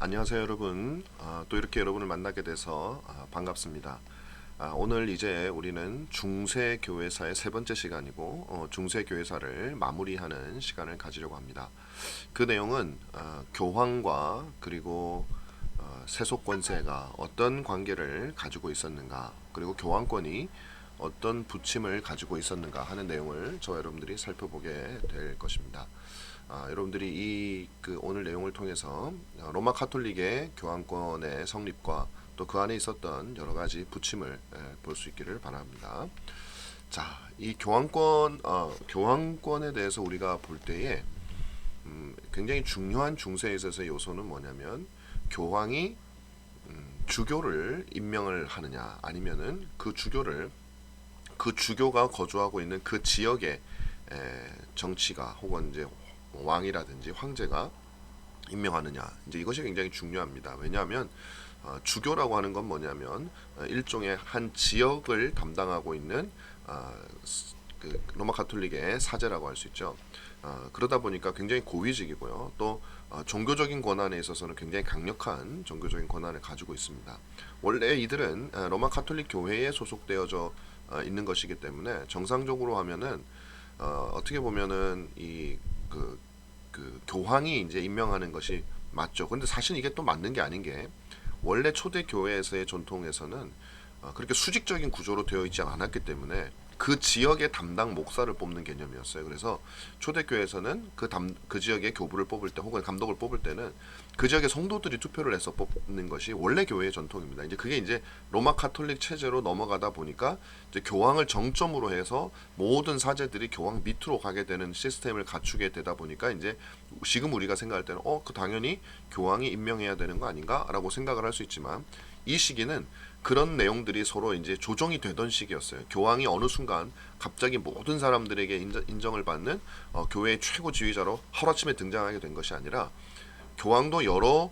안녕하세요 여러분. 또 이렇게 여러분을 만나게 돼서 반갑습니다. 오늘 이제 우리는 중세교회사의 세 번째 시간이고 중세교회사를 마무리하는 시간을 가지려고 합니다. 그 내용은 교황과 그리고 세속권세가 어떤 관계를 가지고 있었는가, 그리고 교황권이 어떤 부침을 가지고 있었는가 하는 내용을 저와 여러분들이 살펴보게 될 것입니다. 여러분들이 오늘 내용을 통해서 로마 카톨릭의 교황권의 성립과 또 그 안에 있었던 여러 가지 부침을 볼 수 있기를 바랍니다. 자, 이 교황권에 대해서 우리가 볼 때에 굉장히 중요한 중세에 있어서의 요소는 뭐냐면, 교황이 주교를 임명을 하느냐, 아니면은 그 주교가 거주하고 있는 그 지역의 정치가 혹은 이제 왕이라든지 황제가 임명하느냐, 이제 이것이 굉장히 중요합니다. 왜냐하면 주교라고 하는 건 뭐냐면 일종의 한 지역을 담당하고 있는 그 로마 카톨릭의 사제라고 할 수 있죠. 그러다 보니까 굉장히 고위직이고요. 또 종교적인 권한에 있어서는 굉장히 강력한 종교적인 권한을 가지고 있습니다. 원래 이들은 로마 카톨릭 교회에 소속되어져 있는 것이기 때문에 정상적으로 하면은 어떻게 보면은 그 교황이 이제 임명하는 것이 맞죠. 근데 사실 이게 또 맞는 게 아닌 게, 원래 초대 교회에서의 전통에서는 그렇게 수직적인 구조로 되어 있지 않았기 때문에 그 지역의 담당 목사를 뽑는 개념이었어요. 그래서 초대교회에서는 그 지역의 교부를 뽑을 때 혹은 감독을 뽑을 때는 그 지역의 성도들이 투표를 해서 뽑는 것이 원래 교회의 전통입니다. 이제 그게 이제 로마 카톨릭 체제로 넘어가다 보니까 이제 교황을 정점으로 해서 모든 사제들이 교황 밑으로 가게 되는 시스템을 갖추게 되다 보니까, 이제 지금 우리가 생각할 때는 그 당연히 교황이 임명해야 되는 거 아닌가라고 생각을 할 수 있지만, 이 시기는 그런 내용들이 서로 이제 조정이 되던 시기였어요. 교황이 어느 순간 갑자기 모든 사람들에게 인정을 받는 교회의 최고 지휘자로 하루아침에 등장하게 된 것이 아니라, 교황도 여러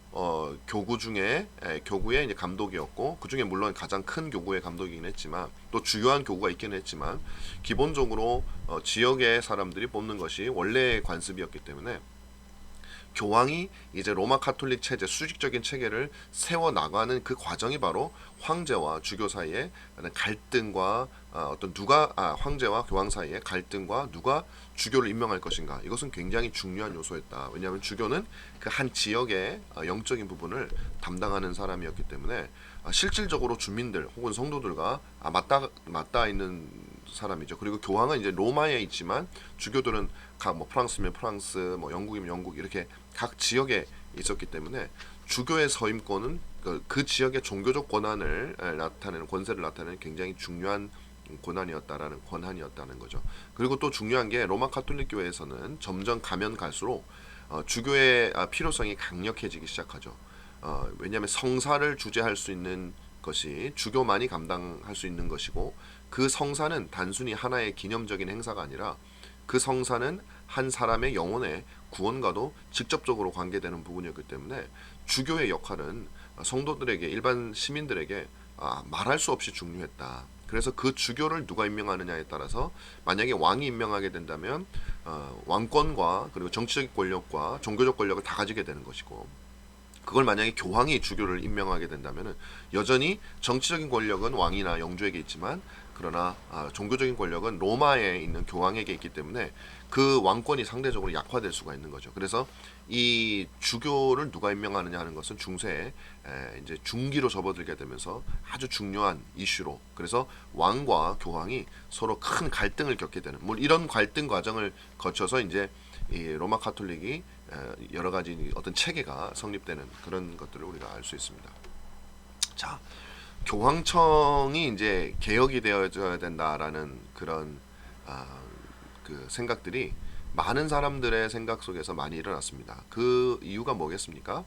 교구 중에 교구의 이제 감독이었고, 그 중에 물론 가장 큰 교구의 감독이긴 했지만 또 주요한 교구가 있긴 했지만, 기본적으로 지역의 사람들이 뽑는 것이 원래의 관습이었기 때문에 교황이 이제 로마 카톨릭 체제, 수직적인 체계를 세워 나가는 그 과정이 바로 황제와 주교 사이의 갈등과 황제와 교황 사이의 갈등과 누가 주교를 임명할 것인가, 이것은 굉장히 중요한 요소였다. 왜냐하면 주교는 그 한 지역의 영적인 부분을 담당하는 사람이었기 때문에 실질적으로 주민들 혹은 성도들과 맞닿아 있는 사람이죠. 그리고 교황은 이제 로마에 있지만 주교들은 각 뭐 프랑스면 프랑스, 뭐 영국이면 영국, 이렇게 각 지역에 있었기 때문에 주교의 서임권은 그 지역의 종교적 권한을 나타내는, 권세를 나타내는 굉장히 중요한 권한이었다는 거죠. 그리고 또 중요한 게, 로마 카톨릭 교회에서는 점점 가면 갈수록 주교의 필요성이 강력해지기 시작하죠. 왜냐하면 성사를 주재할 수 있는 것이 주교만이 감당할 수 있는 것이고, 그 성사는 단순히 하나의 기념적인 행사가 아니라 그 성사는 한 사람의 영혼의 구원과도 직접적으로 관계되는 부분이었기 때문에 주교의 역할은 성도들에게, 일반 시민들에게 말할 수 없이 중요했다. 그래서 그 주교를 누가 임명하느냐에 따라서, 만약에 왕이 임명하게 된다면 왕권과 그리고 정치적 권력과 종교적 권력을 다 가지게 되는 것이고, 그걸 만약에 교황이 주교를 임명하게 된다면 여전히 정치적인 권력은 왕이나 영주에게 있지만, 그러나 종교적인 권력은 로마에 있는 교황에게 있기 때문에 그 왕권이 상대적으로 약화될 수가 있는 거죠. 그래서 이 주교를 누가 임명하느냐 하는 것은 중세에 이제 중기로 접어들게 되면서 아주 중요한 이슈로, 그래서 왕과 교황이 서로 큰 갈등을 겪게 되는, 물론 이런 갈등 과정을 거쳐서 이제 이 로마 카톨릭이 여러 가지 어떤 체계가 성립되는 그런 것들을 우리가 알 수 있습니다. 자, 교황청이 이제 개혁이 되어져야 된다라는 그런 그 생각들이 많은 사람들의 생각 속에서 많이 일어났습니다. 그 이유가 뭐겠습니까?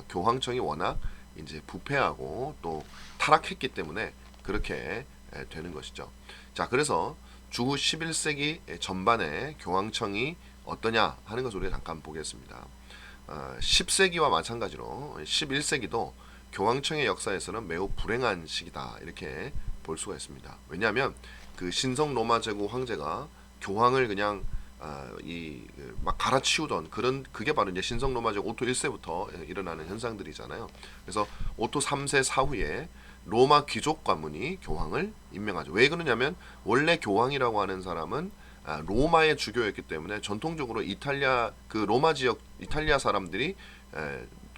교황청이 워낙 이제 부패하고 또 타락했기 때문에 그렇게 되는 것이죠. 자, 그래서 주후 11세기 전반에 교황청이 어떠냐 하는 것을 우리가 잠깐 보겠습니다. 10세기와 마찬가지로 11세기도 교황청의 역사에서는 매우 불행한 시기다, 이렇게 볼 수가 있습니다. 왜냐하면 그 신성 로마 제국 황제가 교황을 그냥 막 갈아치우던 그런 그게 바로 이제 신성 로마제 오토 1세부터 일어나는 현상들이잖아요. 그래서 오토 3세 사후에 로마 귀족 가문이 교황을 임명하죠. 왜 그러냐면 원래 교황이라고 하는 사람은 로마의 주교였기 때문에 전통적으로 이탈리아 그 로마 지역 이탈리아 사람들이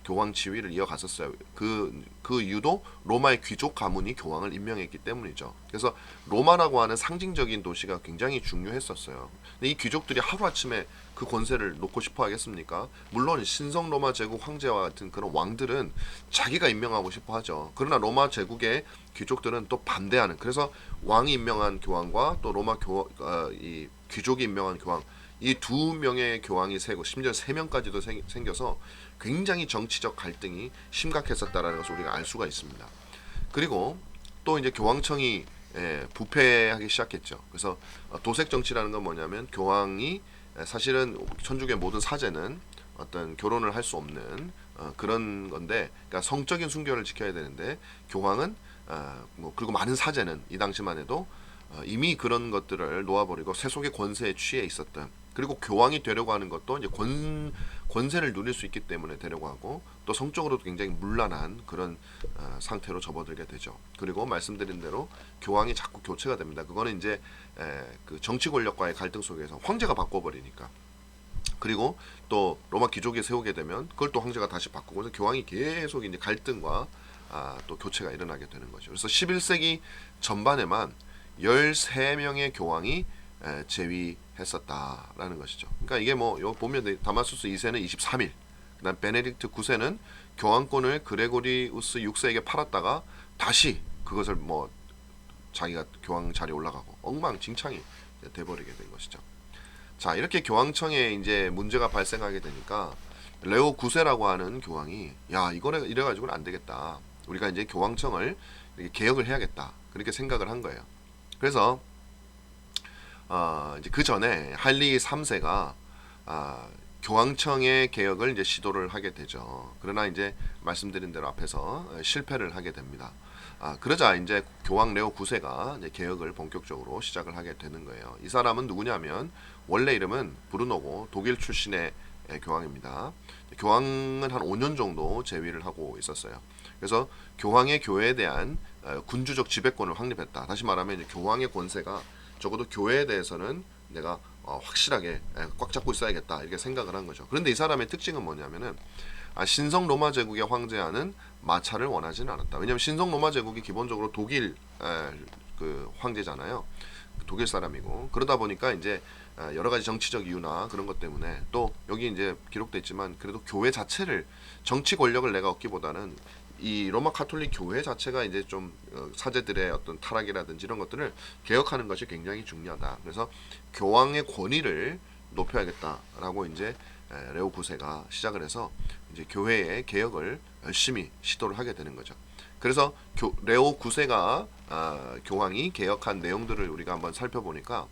교황 지위를 이어갔었어요. 그 이유도 로마의 귀족 가문이 교황을 임명했기 때문이죠. 그래서 로마라고 하는 상징적인 도시가 굉장히 중요했었어요. 근데 이 귀족들이 하루아침에 그 권세를 놓고 싶어 하겠습니까? 물론 신성 로마 제국 황제와 같은 그런 왕들은 자기가 임명하고 싶어 하죠. 그러나 로마 제국의 귀족들은 또 반대하는, 그래서 왕이 임명한 교황과 또 이 귀족이 임명한 교황, 이 두 명의 교황이 세고 심지어 세 명까지도 생겨서 굉장히 정치적 갈등이 심각했었다라는 것을 우리가 알 수가 있습니다. 그리고 또 이제 교황청이 부패하기 시작했죠. 그래서 도색 정치라는 건 뭐냐면 교황이 사실은 천주교의 모든 사제는 어떤 결혼을 할 수 없는 그런 건데, 그러니까 성적인 순결을 지켜야 되는데 교황은 그리고 많은 사제는 이 당시만 해도 이미 그런 것들을 놓아버리고 세속의 권세에 취해 있었던, 그리고 교황이 되려고 하는 것도 이제 권세를 누릴 수 있기 때문에 되려고 하고, 또 성적으로도 굉장히 문란한 그런 상태로 접어들게 되죠. 그리고 말씀드린 대로 교황이 자꾸 교체가 됩니다. 그거는 이제 그 정치 권력과의 갈등 속에서 황제가 바꿔버리니까. 그리고 또 로마 귀족이 세우게 되면 그걸 또 황제가 다시 바꾸고, 그래서 교황이 계속 이제 갈등과 또 교체가 일어나게 되는 거죠. 그래서 11세기 전반에만 13명의 교황이 제위했었다라는 것이죠. 그러니까 이게 뭐 여기 보면 다마수스 2세는 23일, 그다음 베네딕트 9세는 교황권을 그레고리우스 6세에게 팔았다가 다시 그것을 뭐 자기가 교황 자리에 올라가고 엉망진창이 돼버리게 된 것이죠. 자, 이렇게 교황청에 이제 문제가 발생하게 되니까 레오 9세라고 하는 교황이 이래 가지고는 안 되겠다. 우리가 이제 교황청을 개혁을 해야겠다. 그렇게 생각을 한 거예요. 그래서 이제 그 전에 할리 3세가 교황청의 개혁을 이제 시도를 하게 되죠. 그러나 이제 말씀드린 대로 앞에서 실패를 하게 됩니다. 그러자 이제 교황 레오 9세가 이제 개혁을 본격적으로 시작을 하게 되는 거예요. 이 사람은 누구냐면 원래 이름은 브루노고 독일 출신의 교황입니다. 교황은 한 5년 정도 재위를 하고 있었어요. 그래서 교황의 교회에 대한 군주적 지배권을 확립했다. 다시 말하면 이제 교황의 권세가 적어도 교회에 대해서는 내가 확실하게 꽉 잡고 있어야겠다, 이렇게 생각을 한 거죠. 그런데 이 사람의 특징은 뭐냐면은 신성 로마 제국의 황제와는 마찰을 원하지는 않았다. 왜냐하면 신성 로마 제국이 기본적으로 독일 그 황제잖아요. 독일 사람이고, 그러다 보니까 이제 여러 가지 정치적 이유나 그런 것 때문에, 또 여기 이제 기록돼 있지만 그래도 교회 자체를, 정치 권력을 내가 얻기보다는 이 로마 카톨릭 교회 자체가 이제 좀 사제들의 어떤 타락이라든지 이런 것들을 개혁하는 것이 굉장히 중요하다. 그래서 교황의 권위를 높여야겠다라고 이제 레오 9세가 시작을 해서 이제 교회의 개혁을 열심히 시도를 하게 되는 거죠. 그래서 레오 9세가 교황이 개혁한 내용들을 우리가 한번 살펴보니까,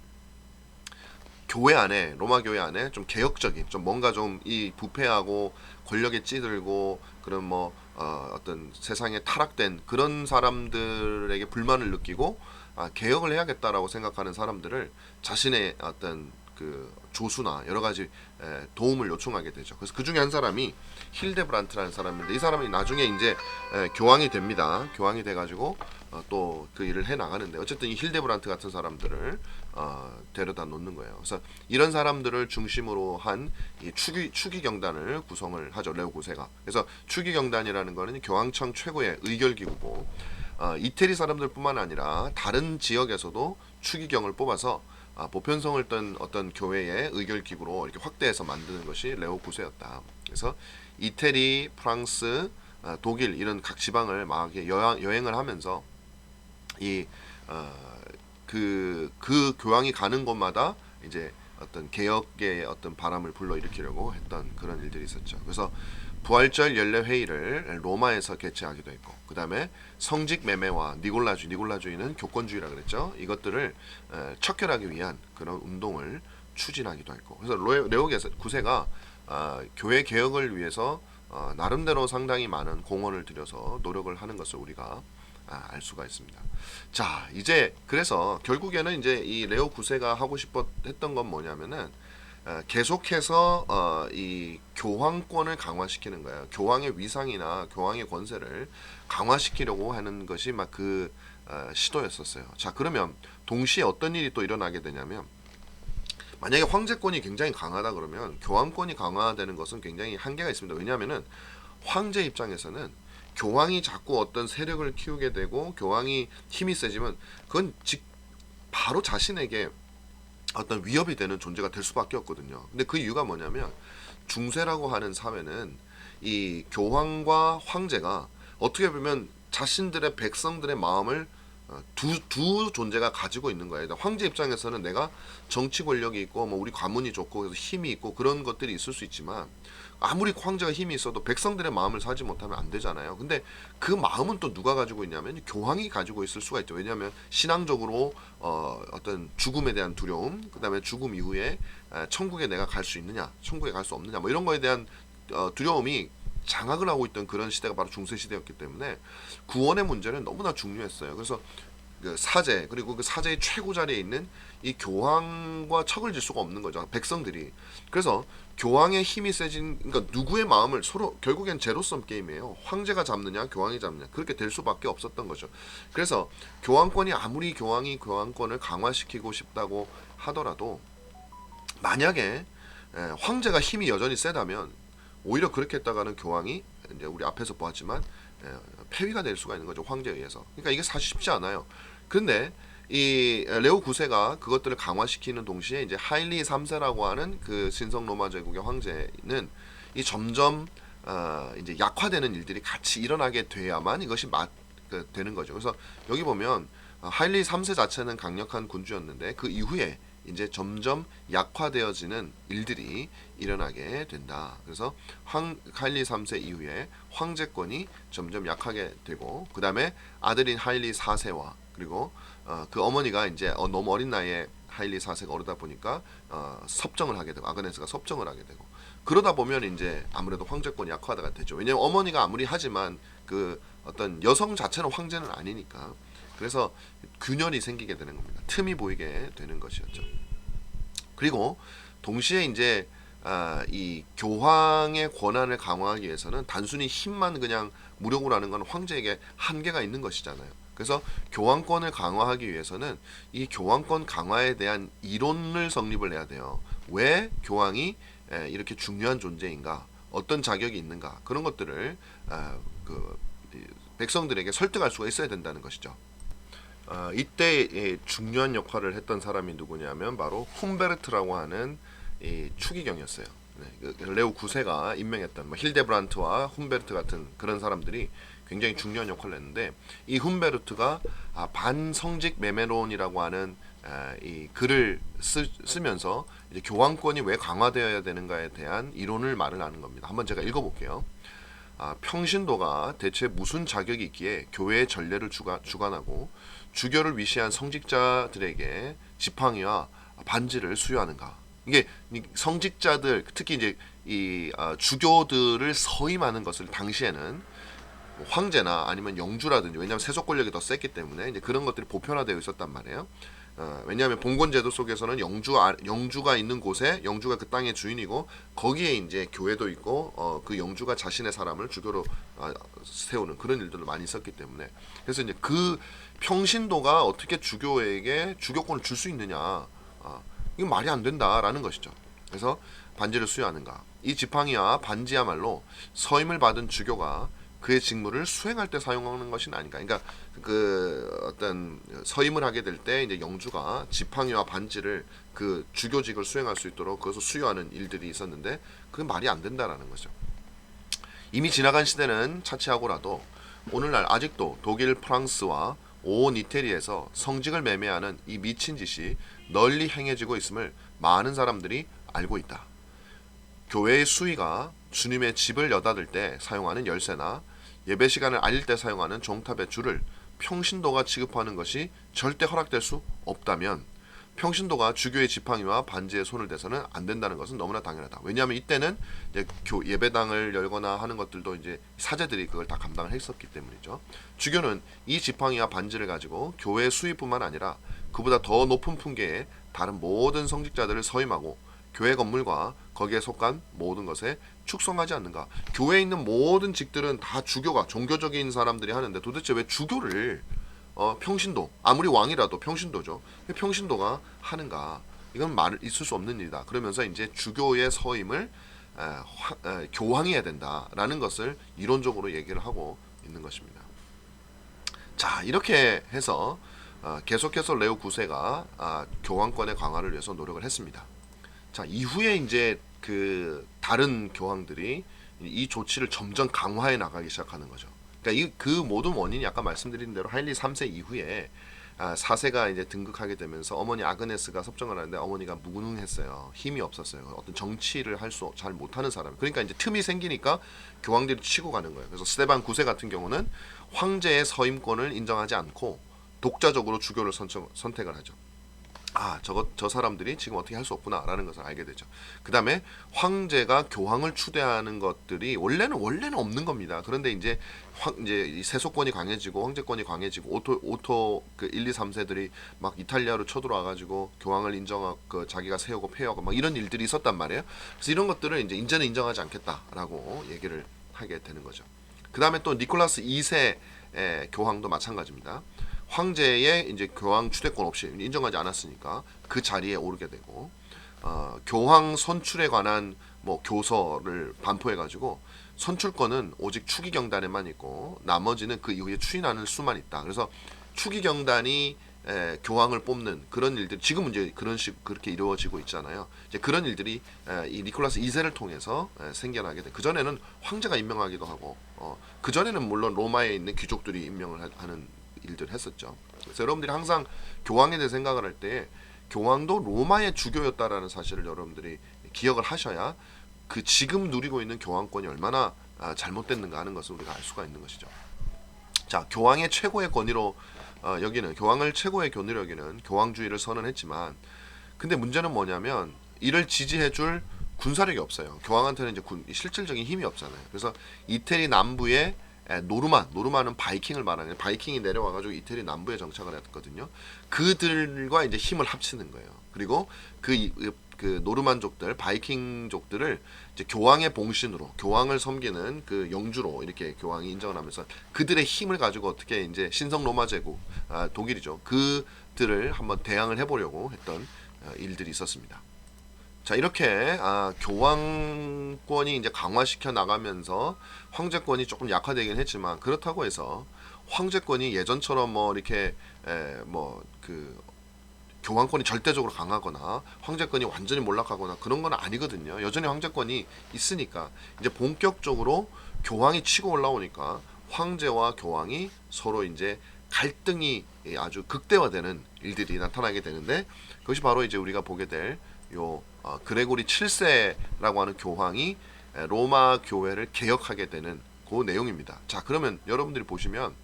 교회 안에, 로마 교회 안에 좀 개혁적인, 좀 뭔가 좀 이 부패하고 권력에 찌들고 그런 뭐 어떤 세상에 타락된 그런 사람들에게 불만을 느끼고 개혁을 해야겠다라고 생각하는 사람들을 자신의 어떤 그 조수나 여러 가지 도움을 요청하게 되죠. 그래서 그 중에 한 사람이 힐데브란트라는 사람인데, 이 사람이 나중에 이제 교황이 됩니다. 교황이 돼가지고 또 그 일을 해 나가는데, 어쨌든 이 힐데브란트 같은 사람들을 데려다 놓는 거예요. 그래서 이런 사람들을 중심으로 한 이 추기 경단을 구성을 하죠, 레오 9세가. 그래서 추기 경단이라는 거는 교황청 최고의 의결 기구고, 이태리 사람들뿐만 아니라 다른 지역에서도 추기경을 뽑아서 보편성을 떤 어떤 교회의 의결 기구로 이렇게 확대해서 만드는 것이 레오 9세였다. 그래서 이태리, 프랑스, 독일 이런 각 지방을 막 여행을 하면서 그 교황이 가는 곳마다 이제 어떤 개혁의 어떤 바람을 불러일으키려고 했던 그런 일들이 있었죠. 그래서 부활절 연례 회의를 로마에서 개최하기도 했고, 그 다음에 성직 매매와 니골라주의는 교권주의라 그랬죠. 이것들을 척결하기 위한 그런 운동을 추진하기도 했고, 그래서 레오 9세가 교회 개혁을 위해서 나름대로 상당히 많은 공헌을 들여서 노력을 하는 것을 우리가 알 수가 있습니다. 자, 이제 그래서 결국에는 이제 이 레오 9세가 하고 싶었던 건 뭐냐면은 계속해서 이 교황권을 강화시키는 거예요. 교황의 위상이나 교황의 권세를 강화시키려고 하는 것이 막 그 시도였었어요. 자, 그러면 동시에 어떤 일이 또 일어나게 되냐면, 만약에 황제권이 굉장히 강하다 그러면 교황권이 강화되는 것은 굉장히 한계가 있습니다. 왜냐하면은 황제 입장에서는 교황이 자꾸 어떤 세력을 키우게 되고 교황이 힘이 세지면 그건 바로 자신에게 어떤 위협이 되는 존재가 될 수밖에 없거든요. 근데 그 이유가 뭐냐면, 중세라고 하는 사회는 이 교황과 황제가 어떻게 보면 자신들의 백성들의 마음을 두 존재가 가지고 있는 거예요. 황제 입장에서는 내가 정치 권력이 있고 뭐 우리 가문이 좋고 그래서 힘이 있고 그런 것들이 있을 수 있지만, 아무리 황제가 힘이 있어도 백성들의 마음을 사지 못하면 안 되잖아요. 근데 그 마음은 또 누가 가지고 있냐면 교황이 가지고 있을 수가 있죠. 왜냐하면 신앙적으로 어떤 죽음에 대한 두려움, 그다음에 죽음 이후에 천국에 내가 갈 수 있느냐, 천국에 갈 수 없느냐, 뭐 이런 거에 대한 두려움이 장악을 하고 있던 그런 시대가 바로 중세 시대였기 때문에 구원의 문제는 너무나 중요했어요. 그래서 그 사제, 그리고 그 사제의 최고 자리에 있는 이 교황과 척을 질 수가 없는 거죠, 백성들이. 그래서 교황의 힘이 세진, 그러니까 누구의 마음을 서로, 결국엔 제로섬 게임이에요. 황제가 잡느냐 교황이 잡느냐, 그렇게 될 수밖에 없었던 거죠. 그래서 교황권이 아무리 교황이 교황권을 강화시키고 싶다고 하더라도, 만약에 황제가 힘이 여전히 세다면 오히려 그렇게 했다가는 교황이, 이제 우리 앞에서 보았지만 폐위가 될 수가 있는 거죠, 황제에 의해서. 그러니까 이게 사실 쉽지 않아요. 근데 이 레오 9세가 그것들을 강화시키는 동시에 이제 하일리 3세라고 하는 그 신성 로마 제국의 황제는 이 점점 이제 약화되는 일들이 같이 일어나게 돼야만 이것이 되는 거죠. 그래서 여기 보면 하일리 3세 자체는 강력한 군주였는데 그 이후에 이제 점점 약화되어지는 일들이 일어나게 된다. 그래서 하일리 3세 이후에 황제권이 점점 약하게 되고, 그 다음에 아들인 하일리 4세와 그리고 그 어머니가 이제 너무 어린 나이에 하일리 4세가 어르다 보니까 섭정을 하게 되고, 아그네스가 섭정을 하게 되고, 그러다 보면 이제 아무래도 황제권이 약화가 되죠. 왜냐하면 어머니가 아무리 하지만 그 어떤 여성 자체는 황제는 아니니까. 그래서 균열이 생기게 되는 겁니다. 틈이 보이게 되는 것이었죠. 그리고 동시에 이제 이 교황의 권한을 강화하기 위해서는 단순히 힘만 그냥 무력으로 하는 건 황제에게 한계가 있는 것이잖아요. 그래서 교황권을 강화하기 위해서는 이 교황권 강화에 대한 이론을 성립을 해야 돼요. 왜 교황이 이렇게 중요한 존재인가, 어떤 자격이 있는가, 그런 것들을 그 백성들에게 설득할 수가 있어야 된다는 것이죠. 이때 중요한 역할을 했던 사람이 누구냐면 바로 훔베르트라고 하는 이 추기경이었어요. 네, 레오 9세가 임명했던 힐데브란트와 훔베르트 같은 그런 사람들이 굉장히 중요한 역할을 했는데, 이 훔베르트가 반성직 메메론이라고 하는 이 글을 쓰면서 이제 교황권이 왜 강화되어야 되는가에 대한 이론을 말을 하는 겁니다. 한번 제가 읽어볼게요. 평신도가 대체 무슨 자격이 있기에 교회의 전례를 주관하고 주교를 위시한 성직자들에게 지팡이와 반지를 수여하는가? 이게 성직자들, 특히 이제 이 주교들을 서임하는 것을 당시에는 황제나 아니면 영주라든지, 왜냐하면 세속 권력이 더 셌기 때문에 이제 그런 것들이 보편화되어 있었단 말이에요. 왜냐하면 봉건 제도 속에서는 영주가 있는 곳에, 영주가 그 땅의 주인이고 거기에 이제 교회도 있고 그 영주가 자신의 사람을 주교로 세우는 그런 일들을 많이 있었기 때문에, 그래서 이제 그 평신도가 어떻게 주교에게 주교권을 줄 수 있느냐, 이건 말이 안 된다라는 것이죠. 그래서 반지를 수여하는가, 이 지팡이와 반지야말로 서임을 받은 주교가 그의 직무를 수행할 때 사용하는 것이 아닌가. 그러니까 그 어떤 서임을 하게 될 때 이제 영주가 지팡이와 반지를 그 주교직을 수행할 수 있도록 그것을 수여하는 일들이 있었는데, 그건 말이 안 된다라는 거죠. 이미 지나간 시대는 차치하고라도 오늘날 아직도 독일, 프랑스와 온 이태리에서 성직을 매매하는 이 미친 짓이 널리 행해지고 있음을 많은 사람들이 알고 있다. 교회의 수의가 주님의 집을 여닫을 때 사용하는 열쇠나 예배 시간을 알릴 때 사용하는 종탑의 줄을 평신도가 취급하는 것이 절대 허락될 수 없다면, 평신도가 주교의 지팡이와 반지에 손을 대서는 안 된다는 것은 너무나 당연하다. 왜냐하면 이때는 이제 예배당을 열거나 하는 것들도 이제 사제들이 그걸 다 감당을 했었기 때문이죠. 주교는 이 지팡이와 반지를 가지고 교회 수의뿐만 아니라 그보다 더 높은 품계의 다른 모든 성직자들을 서임하고 교회 건물과 거기에 속한 모든 것에 축성하지 않는가. 교회에 있는 모든 직들은 다 주교가 종교적인 사람들이 하는데 도대체 왜 주교를 평신도 아무리 왕이라도 평신도죠. 왜 평신도가 하는가. 이건 말 있을 수 없는 일이다. 그러면서 이제 주교의 서임을 교황이 해야 된다라는 것을 이론적으로 얘기를 하고 있는 것입니다. 자, 이렇게 해서 계속해서 레오 9세가 교황권의 강화를 위해서 노력을 했습니다. 자, 이후에 이제 그 다른 교황들이 이 조치를 점점 강화해 나가기 시작하는 거죠. 그러니까 그 모든 원인이 아까 말씀드린 대로 하일리 3세 이후에 4세가 이제 등극하게 되면서 어머니 아그네스가 섭정을 하는데 어머니가 무능했어요. 힘이 없었어요. 어떤 정치를 할 수 잘 못하는 사람. 그러니까 이제 틈이 생기니까 교황들이 치고 가는 거예요. 그래서 스테반 9세 같은 경우는 황제의 서임권을 인정하지 않고 독자적으로 주교를 선택을 하죠. 저 사람들이 지금 어떻게 할 수 없구나라는 것을 알게 되죠. 그 다음에 황제가 교황을 추대하는 것들이 원래는 없는 겁니다. 그런데 이제 이 세속권이 강해지고 황제권이 강해지고 오토 그 1, 2, 3세들이 막 이탈리아로 쳐들어와가지고 교황을 인정하고 자기가 세우고 폐하고 막 이런 일들이 있었단 말이에요. 그래서 이런 것들을 이제는 인정하지 않겠다라고 얘기를 하게 되는 거죠. 그 다음에 또 니콜라스 2세 교황도 마찬가지입니다. 황제의 이제 교황 추대권 없이 인정하지 않았으니까 그 자리에 오르게 되고 교황 선출에 관한 뭐 교서를 반포해가지고 선출권은 오직 추기경단에만 있고 나머지는 그 이후에 추인하는 수만 있다. 그래서 추기경단이 교황을 뽑는 그런 일들이 지금은 이제 그렇게 이루어지고 있잖아요. 이제 그런 일들이 이 니콜라스 2세를 통해서 생겨나게 돼. 그 전에는 황제가 임명하기도 하고, 그 전에는 물론 로마에 있는 귀족들이 임명을 하는 일들을 했었죠. 그래서 여러분들이 항상 교황에 대해 생각을 할 때 교황도 로마의 주교였다라는 사실을 여러분들이 기억을 하셔야 그 지금 누리고 있는 교황권이 얼마나 잘못됐는가 하는 것을 우리가 알 수가 있는 것이죠. 자, 교황의 최고의 권위로 여기는 교황을 최고의 권위로 여기는 교황주의를 선언했지만, 근데 문제는 뭐냐면 이를 지지해줄 군사력이 없어요. 교황한테는 이제 실질적인 힘이 없잖아요. 그래서 이태리 남부에 노르만은 바이킹을 말하는, 바이킹이 내려와가지고 이태리 남부에 정착을 했거든요. 그들과 이제 힘을 합치는 거예요. 그리고 그 노르만족들, 바이킹족들을 이제 교황의 봉신으로, 교황을 섬기는 그 영주로 이렇게 교황이 인정을 하면서 그들의 힘을 가지고 어떻게 이제 신성 로마 제국, 독일이죠. 그들을 한번 대항을 해보려고 했던 일들이 있었습니다. 자, 이렇게 교황권이 이제 강화시켜 나가면서 황제권이 조금 약화되긴 했지만, 그렇다고 해서 황제권이 예전처럼 뭐 이렇게 교황권이 절대적으로 강하거나 황제권이 완전히 몰락하거나 그런 건 아니거든요. 여전히 황제권이 있으니까 이제 본격적으로 교황이 치고 올라오니까 황제와 교황이 서로 이제 갈등이 아주 극대화되는 일들이 나타나게 되는데, 그것이 바로 이제 우리가 보게 될 그레고리 7세라고 하는 교황이 로마 교회를 개혁하게 되는 그 내용입니다. 자, 그러면 여러분들이 보시면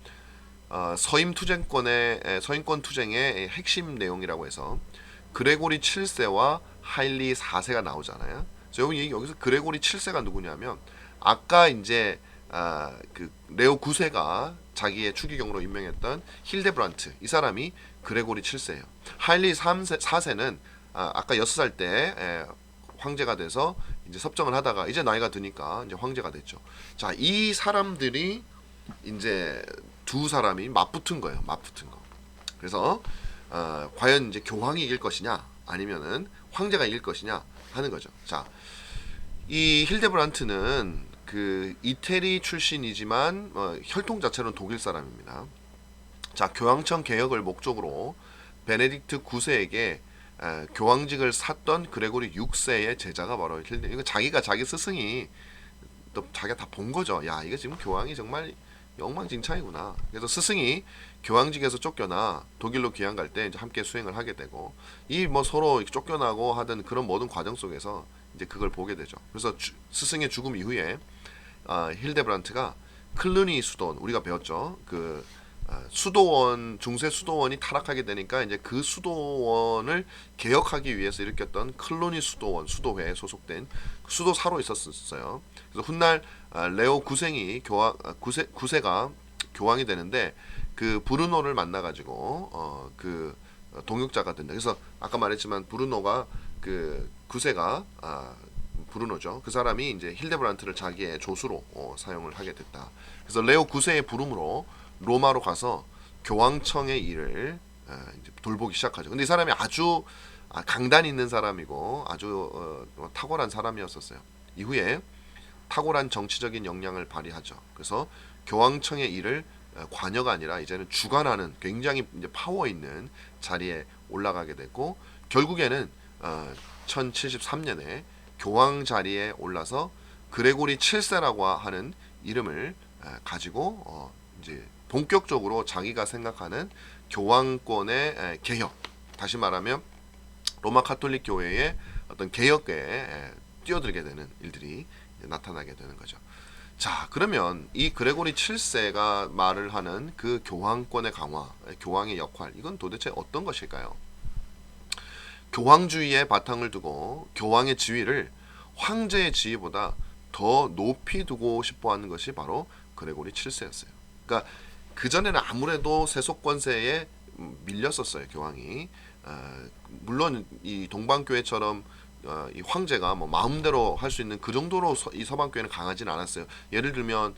서임권 투쟁의 핵심 내용이라고 해서 그레고리 7세와 하일리 4세가 나오잖아요. 그래서 여기서 그레고리 7세가 누구냐면 아까 이제 그 레오 9세가 자기의 추기경으로 임명했던 힐데브란트, 이 사람이 그레고리 7세예요. 하일리 4세는 아까 6살 때 황제가 돼서 이제 섭정을 하다가 이제 나이가 드니까 이제 황제가 됐죠. 자, 이 사람들이 이제 두 사람이 맞붙은 거예요. 맞붙은 거. 그래서 과연 이제 교황이 이길 것이냐 아니면은 황제가 이길 것이냐 하는 거죠. 자, 이 힐데브란트는 그 이태리 출신이지만 혈통 자체는 독일 사람입니다. 자, 교황청 개혁을 목적으로 베네딕트 9세에게 교황직을 샀던 그레고리 6세의 제자가 바로 이거 자기가 자기 스승이 또 자기가 다 본 거죠. 야, 이거 지금 교황이 정말 엉망진창이구나. 그래서 스승이 교황직에서 쫓겨나 독일로 귀양 갈 때 이제 함께 수행을 하게 되고, 이 뭐 서로 쫓겨나고 하던 그런 모든 과정 속에서 이제 그걸 보게 되죠. 그래서 스승의 죽음 이후에 힐데브란트가 클루니 수도원, 우리가 배웠죠. 그 수도원, 중세 수도원이 타락하게 되니까 이제 그 수도원을 개혁하기 위해서 일으켰던 클루니 수도원, 수도회에 소속된 수도사로 있었어요. 그래서 훗날 레오 9세가 교황이 되는데 그 브루노를 만나가지고 그 동역자가 된다. 그래서 아까 말했지만 브루노가 그 구세가 브루노죠. 그 사람이 이제 hildebrandt를 자기의 조수로 사용을 하게 됐다. 그래서 레오 9세의 부름으로 로마로 가서 교황청의 일을 이제 돌보기 시작하죠. 근데 이 사람이 아주 강단 있는 사람이고 아주 탁월한 사람이었었어요. 이후에 탁월한 정치적인 역량을 발휘하죠. 그래서 교황청의 일을 관여가 아니라 이제는 주관하는 굉장히 이제 파워 있는 자리에 올라가게 됐고, 결국에는 1073년에 교황 자리에 올라서 그레고리 7세라고 하는 이름을 가지고 이제 본격적으로 자기가 생각하는 교황권의 개혁, 다시 말하면 로마 카톨릭 교회의 어떤 개혁에 뛰어들게 되는 일들이 나타나게 되는 거죠. 자, 그러면 이 그레고리 7세가 말을 하는 그 교황권의 강화, 교황의 역할, 이건 도대체 어떤 것일까요? 교황주의의 바탕을 두고 교황의 지위를 황제의 지위보다 더 높이 두고 싶어 하는 것이 바로 그레고리 7세였어요. 그러니까 그전에는 아무래도 세속권세에 밀렸었어요, 교황이. 물론 이 동방교회처럼 이 황제가 뭐 마음대로 할 수 있는 그 정도로 이 서방교회는 강하지는 않았어요. 예를 들면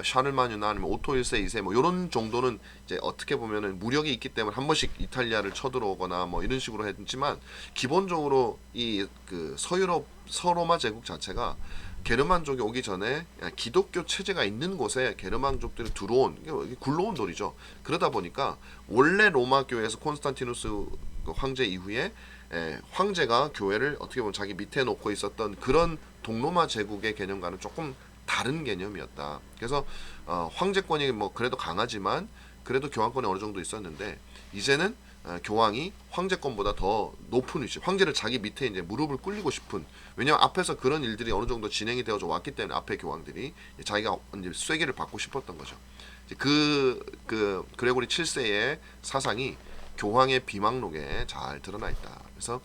샤를마뉴나 아니면 오토 1세, 2세 뭐 이런 정도는 이제 어떻게 보면은 무력이 있기 때문에 한 번씩 이탈리아를 쳐들어오거나 뭐 이런 식으로 했지만, 기본적으로 이 그 서유럽 서로마 제국 자체가 게르만족이 오기 전에 기독교 체제가 있는 곳에 게르만족들이 들어온, 이게 굴러온 놀이죠. 그러다 보니까 원래 로마 교회에서 콘스탄티누스 황제 이후에 황제가 교회를 어떻게 보면 자기 밑에 놓고 있었던 그런 동로마 제국의 개념과는 조금 다른 개념이었다. 그래서 황제권이 뭐 그래도 강하지만 그래도 교황권이 어느 정도 있었는데, 이제는 교황이 황제권보다 더 높은 위치, 황제를 자기 밑에 이제 무릎을 꿇리고 싶은, 왜냐하면 앞에서 그런 일들이 어느 정도 진행이 되어져 왔기 때문에 앞에 교황들이 자기가 이제 쐐기를 받고 싶었던 거죠. 그 그레고리 7세의 사상이 교황의 비망록에 잘 드러나 있다. 그래서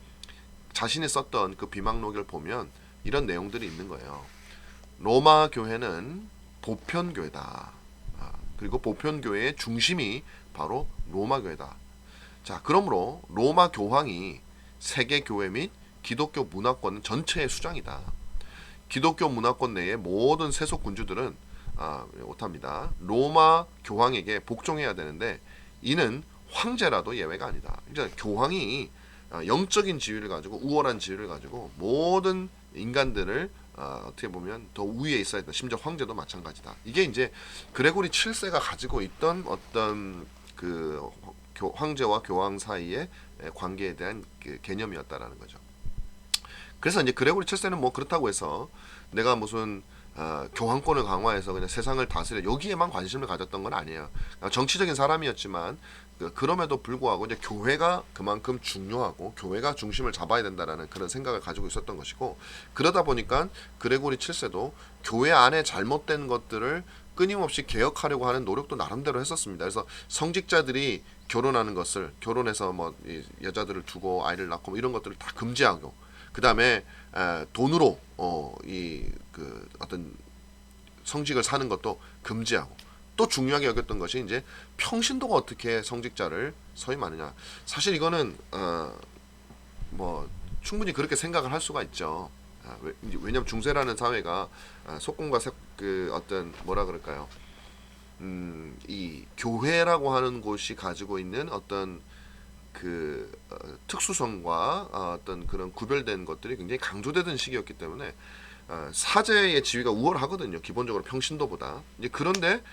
자신이 썼던 그 비망록을 보면 이런 내용들이 있는 거예요. 로마 교회는 보편 교회다. 그리고 보편 교회의 중심이 바로 로마 교회다. 자, 그러므로 로마 교황이 세계 교회 및 기독교 문화권 전체의 수장이다. 기독교 문화권 내의 모든 세속 군주들은 못합니다. 로마 교황에게 복종해야 되는데, 이는 황제라도 예외가 아니다. 이제 교황이 영적인 지위를 가지고, 우월한 지위를 가지고 모든 인간들을 어떻게 보면 더 위에 있어야 된다. 심지어 황제도 마찬가지다. 이게 이제 그레고리 7세가 가지고 있던 어떤 그 황제와 교황 사이의 관계에 대한 그 개념이었다라는 거죠. 그래서 이제 그레고리 7세는 뭐 그렇다고 해서 내가 무슨 교황권을 강화해서 그냥 세상을 다스려 여기에만 관심을 가졌던 건 아니에요. 정치적인 사람이었지만 그럼에도 불구하고 이제 교회가 그만큼 중요하고 교회가 중심을 잡아야 된다라는 그런 생각을 가지고 있었던 것이고, 그러다 보니까 그레고리 7세도 교회 안에 잘못된 것들을 끊임없이 개혁하려고 하는 노력도 나름대로 했었습니다. 그래서 성직자들이 결혼하는 것을, 결혼해서 뭐 여자들을 두고 아이를 낳고 뭐 이런 것들을 다 금지하고, 그 다음에 돈으로 그 어떤 성직을 사는 것도 금지하고, 또 중요하게 여겼던 것이 이제 평신도가 어떻게 성직자를 서임하느냐. 사실 이거는 뭐 충분히 그렇게 생각을 할 수가 있죠. 왜냐하면 중세라는 사회가 속공과 그 어떤 뭐라 그럴까요? 이 교회라고 하는 곳이 가지고 있는 어떤 그 특수성과 어떤 그런 구별된 것들이 굉장히 강조되던 시기였기 때문에 사제의 지위가 우월하거든요. 기본적으로 평신도보다. 이제 그런데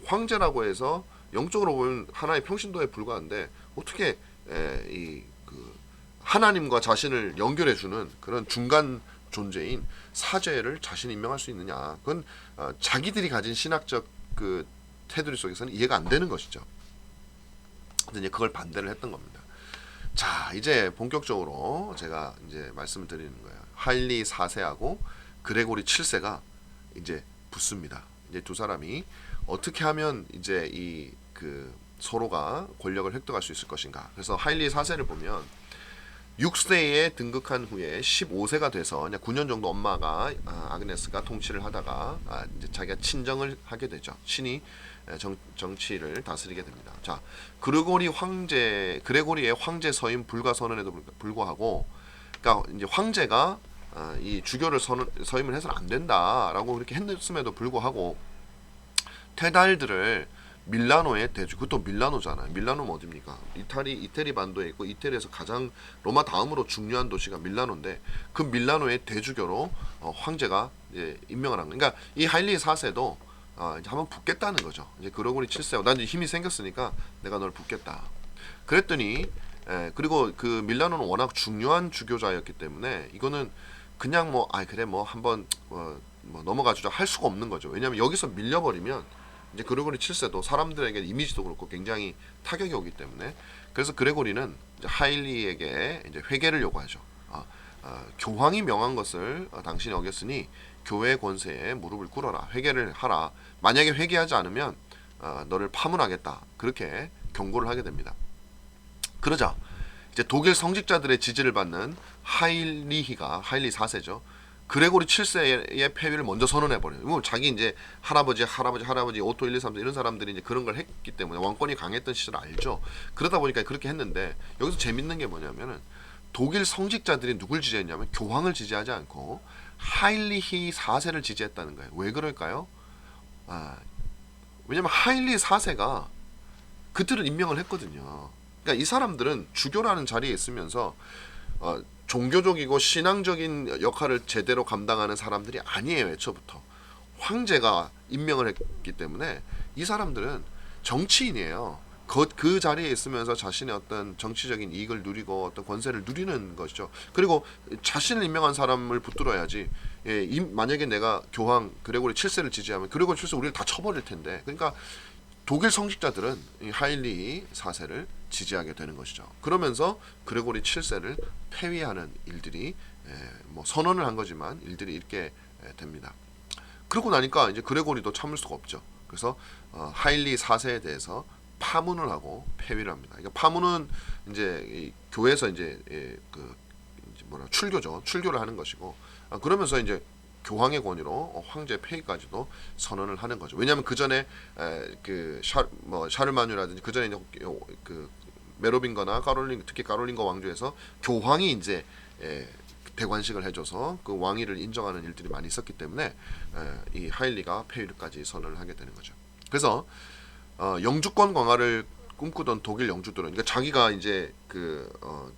황제라고 해서 영적으로 보면 하나의 평신도에 불과한데 어떻게 그 하나님과 자신을 연결해주는 그런 중간 존재인 사제를 자신이 임명할 수 있느냐? 그건 자기들이 가진 신학적 그 테두리 속에서는 이해가 안 되는 것이죠. 근데 이제 그걸 반대를 했던 겁니다. 자, 이제 본격적으로 제가 이제 말씀을 드리는 거예요. 할리 4세하고 그레고리 7세가 이제 붙습니다. 이제 두 사람이 어떻게 하면 이제 이 그 서로가 권력을 획득할 수 있을 것인가. 그래서 할리 4세를 보면 6세에 등극한 후에 15세가 돼서 9년 정도 엄마가 아그네스가 통치를 하다가 이제 자기가 친정을 하게 되죠. 친히 정치를 다스리게 됩니다. 자, 그레고리의 황제 서임 불가선언에도 불구하고 그러니까 이제 황제가 이 주교를 서임을 해서는 안 된다라고 그렇게 했음에도 불구하고 테달들을 밀라노에 대주, 그것도 밀라노잖아요. 밀라노는 어디입니까? 이태리 반도에 있고 이태리에서 가장 로마 다음으로 중요한 도시가 밀라노인데 그 밀라노의 대주교로 황제가 이제 임명을 한 거예요. 그러니까 이 하일리 4세도 이제 한번 붙겠다는 거죠. 이제 그레고리 7세, 난 이제 힘이 생겼으니까 내가 널 붙겠다. 그랬더니 그리고 그 밀라노는 워낙 중요한 주교자였기 때문에 이거는 그냥 뭐 그래 뭐 한번 뭐 넘어가주자 할 수가 없는 거죠. 왜냐하면 여기서 밀려버리면 이제 그레고리 7세도 사람들에게 이미지도 그렇고 굉장히 타격이 오기 때문에 그래서 그레고리는 이제 하일리에게 이제 회개를 요구하죠. 교황이 명한 것을 당신이 어겼으니 교회의 권세에 무릎을 꿇어라, 회개를 하라. 만약에 회개하지 않으면 너를 파문하겠다. 그렇게 경고를 하게 됩니다. 그러자 이제 독일 성직자들의 지지를 받는 하일리 4세죠. 그레고리 7세의 폐위를 먼저 선언해버려요. 뭐 자기 이제 할아버지 오토 1, 2, 3 이런 사람들이 이제 그런 걸 했기 때문에 왕권이 강했던 시절 알죠. 그러다 보니까 그렇게 했는데 여기서 재밌는 게 뭐냐면은 독일 성직자들이 누굴 지지했냐면 교황을 지지하지 않고 하일리히 4세를 지지했다는 거예요. 왜 그럴까요? 왜냐면 하일리 4세가 그들을 임명을 했거든요. 그러니까 이 사람들은 주교라는 자리에 있으면서 종교적이고 신앙적인 역할을 제대로 감당하는 사람들이 아니에요. 애초부터 황제가 임명을 했기 때문에 이 사람들은 정치인이에요. 그 자리에 있으면서 자신의 어떤 정치적인 이익을 누리고 어떤 권세를 누리는 것이죠. 그리고 자신을 임명한 사람을 붙들어야지. 만약에 내가 교황 그레고리 7세를 지지하면 그레고리 7세 우리를 다 쳐버릴 텐데. 그러니까 독일 성직자들은 이 하일리 4세를 지지하게 되는 것이죠. 그러면서 그레고리 7세를 폐위하는 일들이 뭐 선언을 한 거지만 일들이 있게 됩니다. 그러고 나니까 이제 그레고리도 참을 수가 없죠. 그래서 하일리 4세에 대해서 파문을 하고 폐위를 합니다. 그러니까 파문은 이제 이 교회에서 이제 출교죠. 출교를 하는 것이고 그러면서 이제 교황의 권위로 황제 폐위까지도 선언을 하는 거죠. 왜냐하면 그 전에 샤르마뉴라든지 그 전에 그 메로빙거나 특히 까롤링거 왕조에서 교황이 이제 대관식을 해줘서 그 왕위를 인정하는 일들이 많이 있었기 때문에 이 하일리가 폐위까지 선언을 하게 되는 거죠. 그래서 영주권 강화를 꿈꾸던 독일 영주들은 그러니까 자기가 이제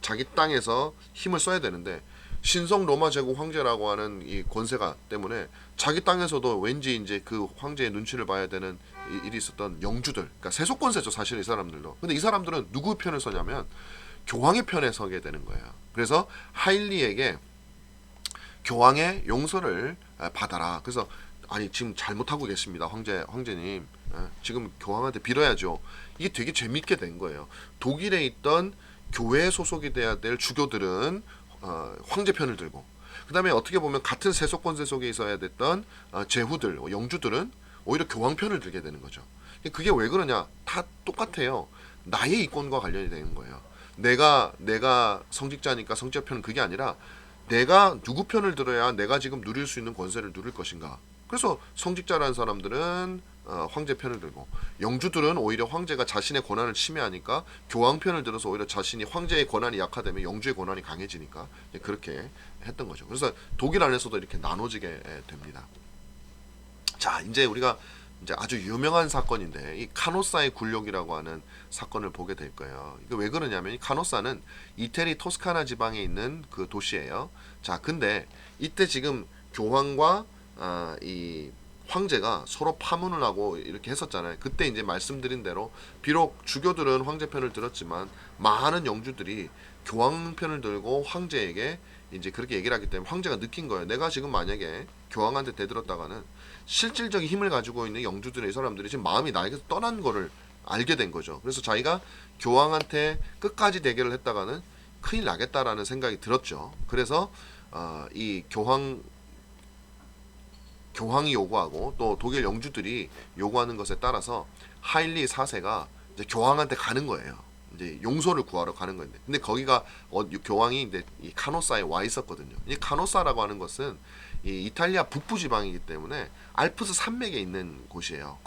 자기 땅에서 힘을 써야 되는데 신성 로마 제국 황제라고 하는 이 권세가 때문에 자기 땅에서도 왠지 이제 그 황제의 눈치를 봐야 되는 일이 있었던 영주들, 그러니까 세속 권세죠 사실 이 사람들도. 근데 이 사람들은 누구 편을 서냐면 교황의 편에 서게 되는 거예요. 그래서 하일리에게 교황의 용서를 받아라. 그래서 아니 지금 잘못하고 계십니다 황제님. 지금 교황한테 빌어야죠. 이게 되게 재밌게 된 거예요. 독일에 있던 교회에 소속이 돼야 될 주교들은 황제 편을 들고 그 다음에 어떻게 보면 같은 세속 권세 속에 있어야 됐던 제후들, 영주들은 오히려 교황 편을 들게 되는 거죠. 그게 왜 그러냐? 다 똑같아요. 나의 이권과 관련이 되는 거예요. 내가 성직자니까 성직자 편은 그게 아니라 내가 누구 편을 들어야 내가 지금 누릴 수 있는 권세를 누릴 것인가. 그래서 성직자라는 사람들은 황제 편을 들고 영주들은 오히려 황제가 자신의 권한을 침해하니까 교황 편을 들어서 오히려 자신이 황제의 권한이 약화되면 영주의 권한이 강해지니까 그렇게 했던 거죠. 그래서 독일 안에서도 이렇게 나눠지게 됩니다. 자, 이제 우리가 이제 아주 유명한 사건인데 이 카노사의 굴욕이라고 하는 사건을 보게 될 거예요. 이거 왜 그러냐면 이 카노사는 이태리 토스카나 지방에 있는 그 도시예요. 자, 근데 이때 지금 교황과 이 황제가 서로 파문을 하고 이렇게 했었잖아요. 그때 이제 말씀드린 대로 비록 주교들은 황제 편을 들었지만 많은 영주들이 교황 편을 들고 황제에게 이제 그렇게 얘기를 하기 때문에 황제가 느낀 거예요. 내가 지금 만약에 교황한테 대들었다가는 실질적인 힘을 가지고 있는 영주들의 이 사람들이 지금 마음이 나에게서 떠난 거를 알게 된 거죠. 그래서 자기가 교황한테 끝까지 대결을 했다가는 큰일 나겠다라는 생각이 들었죠. 그래서 이 교황이 요구하고 또 독일 영주들이 요구하는 것에 따라서 하일리 4세가 이제 교황한테 가는 거예요. 이제 용서를 구하러 가는 건데, 근데 거기가 교황이 이제 이 카노사에 와 있었거든요. 이 카노사라고 하는 것은 이 이탈리아 북부 지방이기 때문에 알프스 산맥에 있는 곳이에요.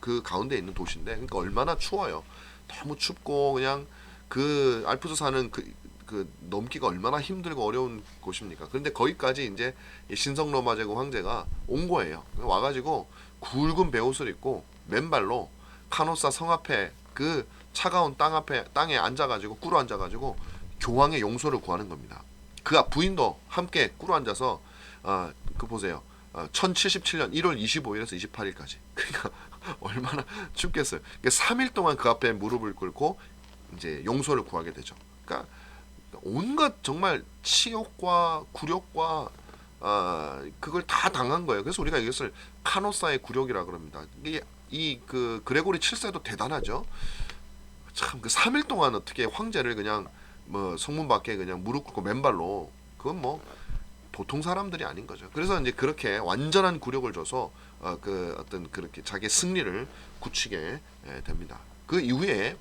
그 가운데 있는 도시인데, 그러니까 얼마나 추워요. 너무 춥고 그냥 그 알프스 산은 그 그 넘기가 얼마나 힘들고 어려운 곳입니까? 그런데 거기까지 이제 이 신성 로마 제국 황제가 온 거예요. 와가지고 굵은 베옷을 입고 맨발로 카노사 성 앞에 그 차가운 땅에 앉아가지고 꿇어 앉아가지고 교황의 용서를 구하는 겁니다. 그 부인도 함께 꿇어 앉아서 그 보세요. 1077년 1월 25일에서 28일까지. 그러니까 얼마나 춥겠어요. 그러니까 3일 동안 그 앞에 무릎을 꿇고 이제 용서를 구하게 되죠. 그러니까 온갖 정말 치욕과 굴욕과 그걸 다 당한 거예요. 그래서 우리가 이것을 카노사의 굴욕이라 그럽니다. 이 그 그레고리 7세도 대단하죠. 참 그 3일 동안 어떻게 황제를 그냥 뭐 성문 밖에 그냥 무릎 꿇고 맨발로, 그건 뭐 보통 사람들이 아닌 거죠. 그래서 이제 그렇게 완전한 굴욕을 줘서 그 어떤 그렇게 자기의 승리를 굳히게 됩니다. 그 이후에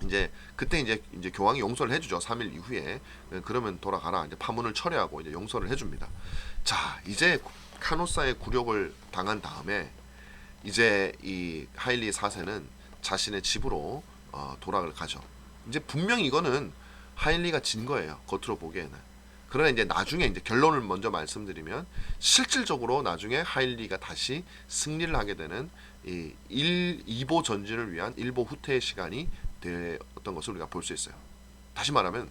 이제 그때 이제 교황이 용서를 해주죠. 3일 이후에. 그러면 돌아가라. 이제 파문을 철회하고 이제 용서를 해줍니다. 자, 이제 카노사의 굴욕을 당한 다음에 이제 이 하일리 4세는 자신의 집으로 돌아가를 가죠. 이제 분명히 이거는 하일리가 진 거예요. 겉으로 보기에는. 그러나 이제 나중에 이제 결론을 먼저 말씀드리면 실질적으로 나중에 하일리가 다시 승리를 하게 되는 이 2보 전진을 위한 1보 후퇴의 시간이 되었던 것을 우리가 볼 수 있어요. 다시 말하면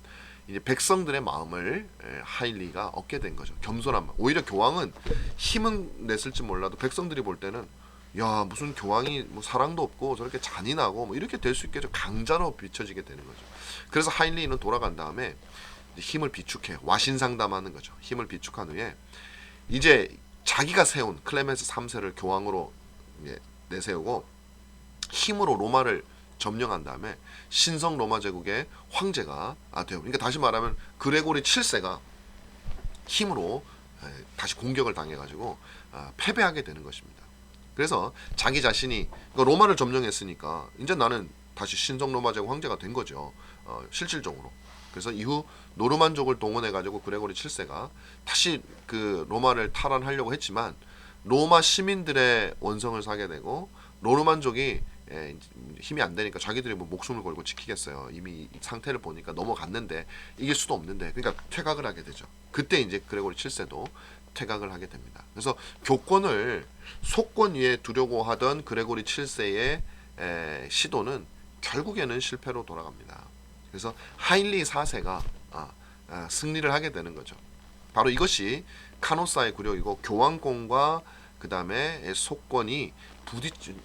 이제 백성들의 마음을 하일리가 얻게 된 거죠. 겸손한 마음. 오히려 교황은 힘은 냈을지 몰라도 백성들이 볼 때는 야, 무슨 교황이 뭐 사랑도 없고 저렇게 잔인하고 뭐 이렇게 될 수 있겠죠. 강자로 비춰지게 되는 거죠. 그래서 하일리는 돌아간 다음에 힘을 비축해 와신상담하는 거죠. 힘을 비축한 후에 이제 자기가 세운 클레멘스 3세를 교황으로 내세우고 힘으로 로마를 점령한 다음에 신성 로마 제국의 황제가 되고, 그러니까 다시 말하면 그레고리 7세가 힘으로 다시 공격을 당해가지고 패배하게 되는 것입니다. 그래서 자기 자신이 로마를 점령했으니까 이제 나는 다시 신성 로마 제국 황제가 된 거죠. 실질적으로. 그래서 이후 노르만족을 동원해가지고 그레고리 7세가 다시 그 로마를 탈환하려고 했지만 로마 시민들의 원성을 사게 되고, 노르만족이 힘이 안 되니까 자기들이 뭐 목숨을 걸고 지키겠어요. 이미 상태를 보니까 넘어갔는데 이길 수도 없는데, 그러니까 퇴각을 하게 되죠. 그때 이제 그레고리 7세도 퇴각을 하게 됩니다. 그래서 교권을 속권 위에 두려고 하던 그레고리 7세의 시도는 결국에는 실패로 돌아갑니다. 그래서 하일리 4세가 승리를 하게 되는 거죠. 바로 이것이 카노사의 굴욕이고 교황권과 그 다음에 속권이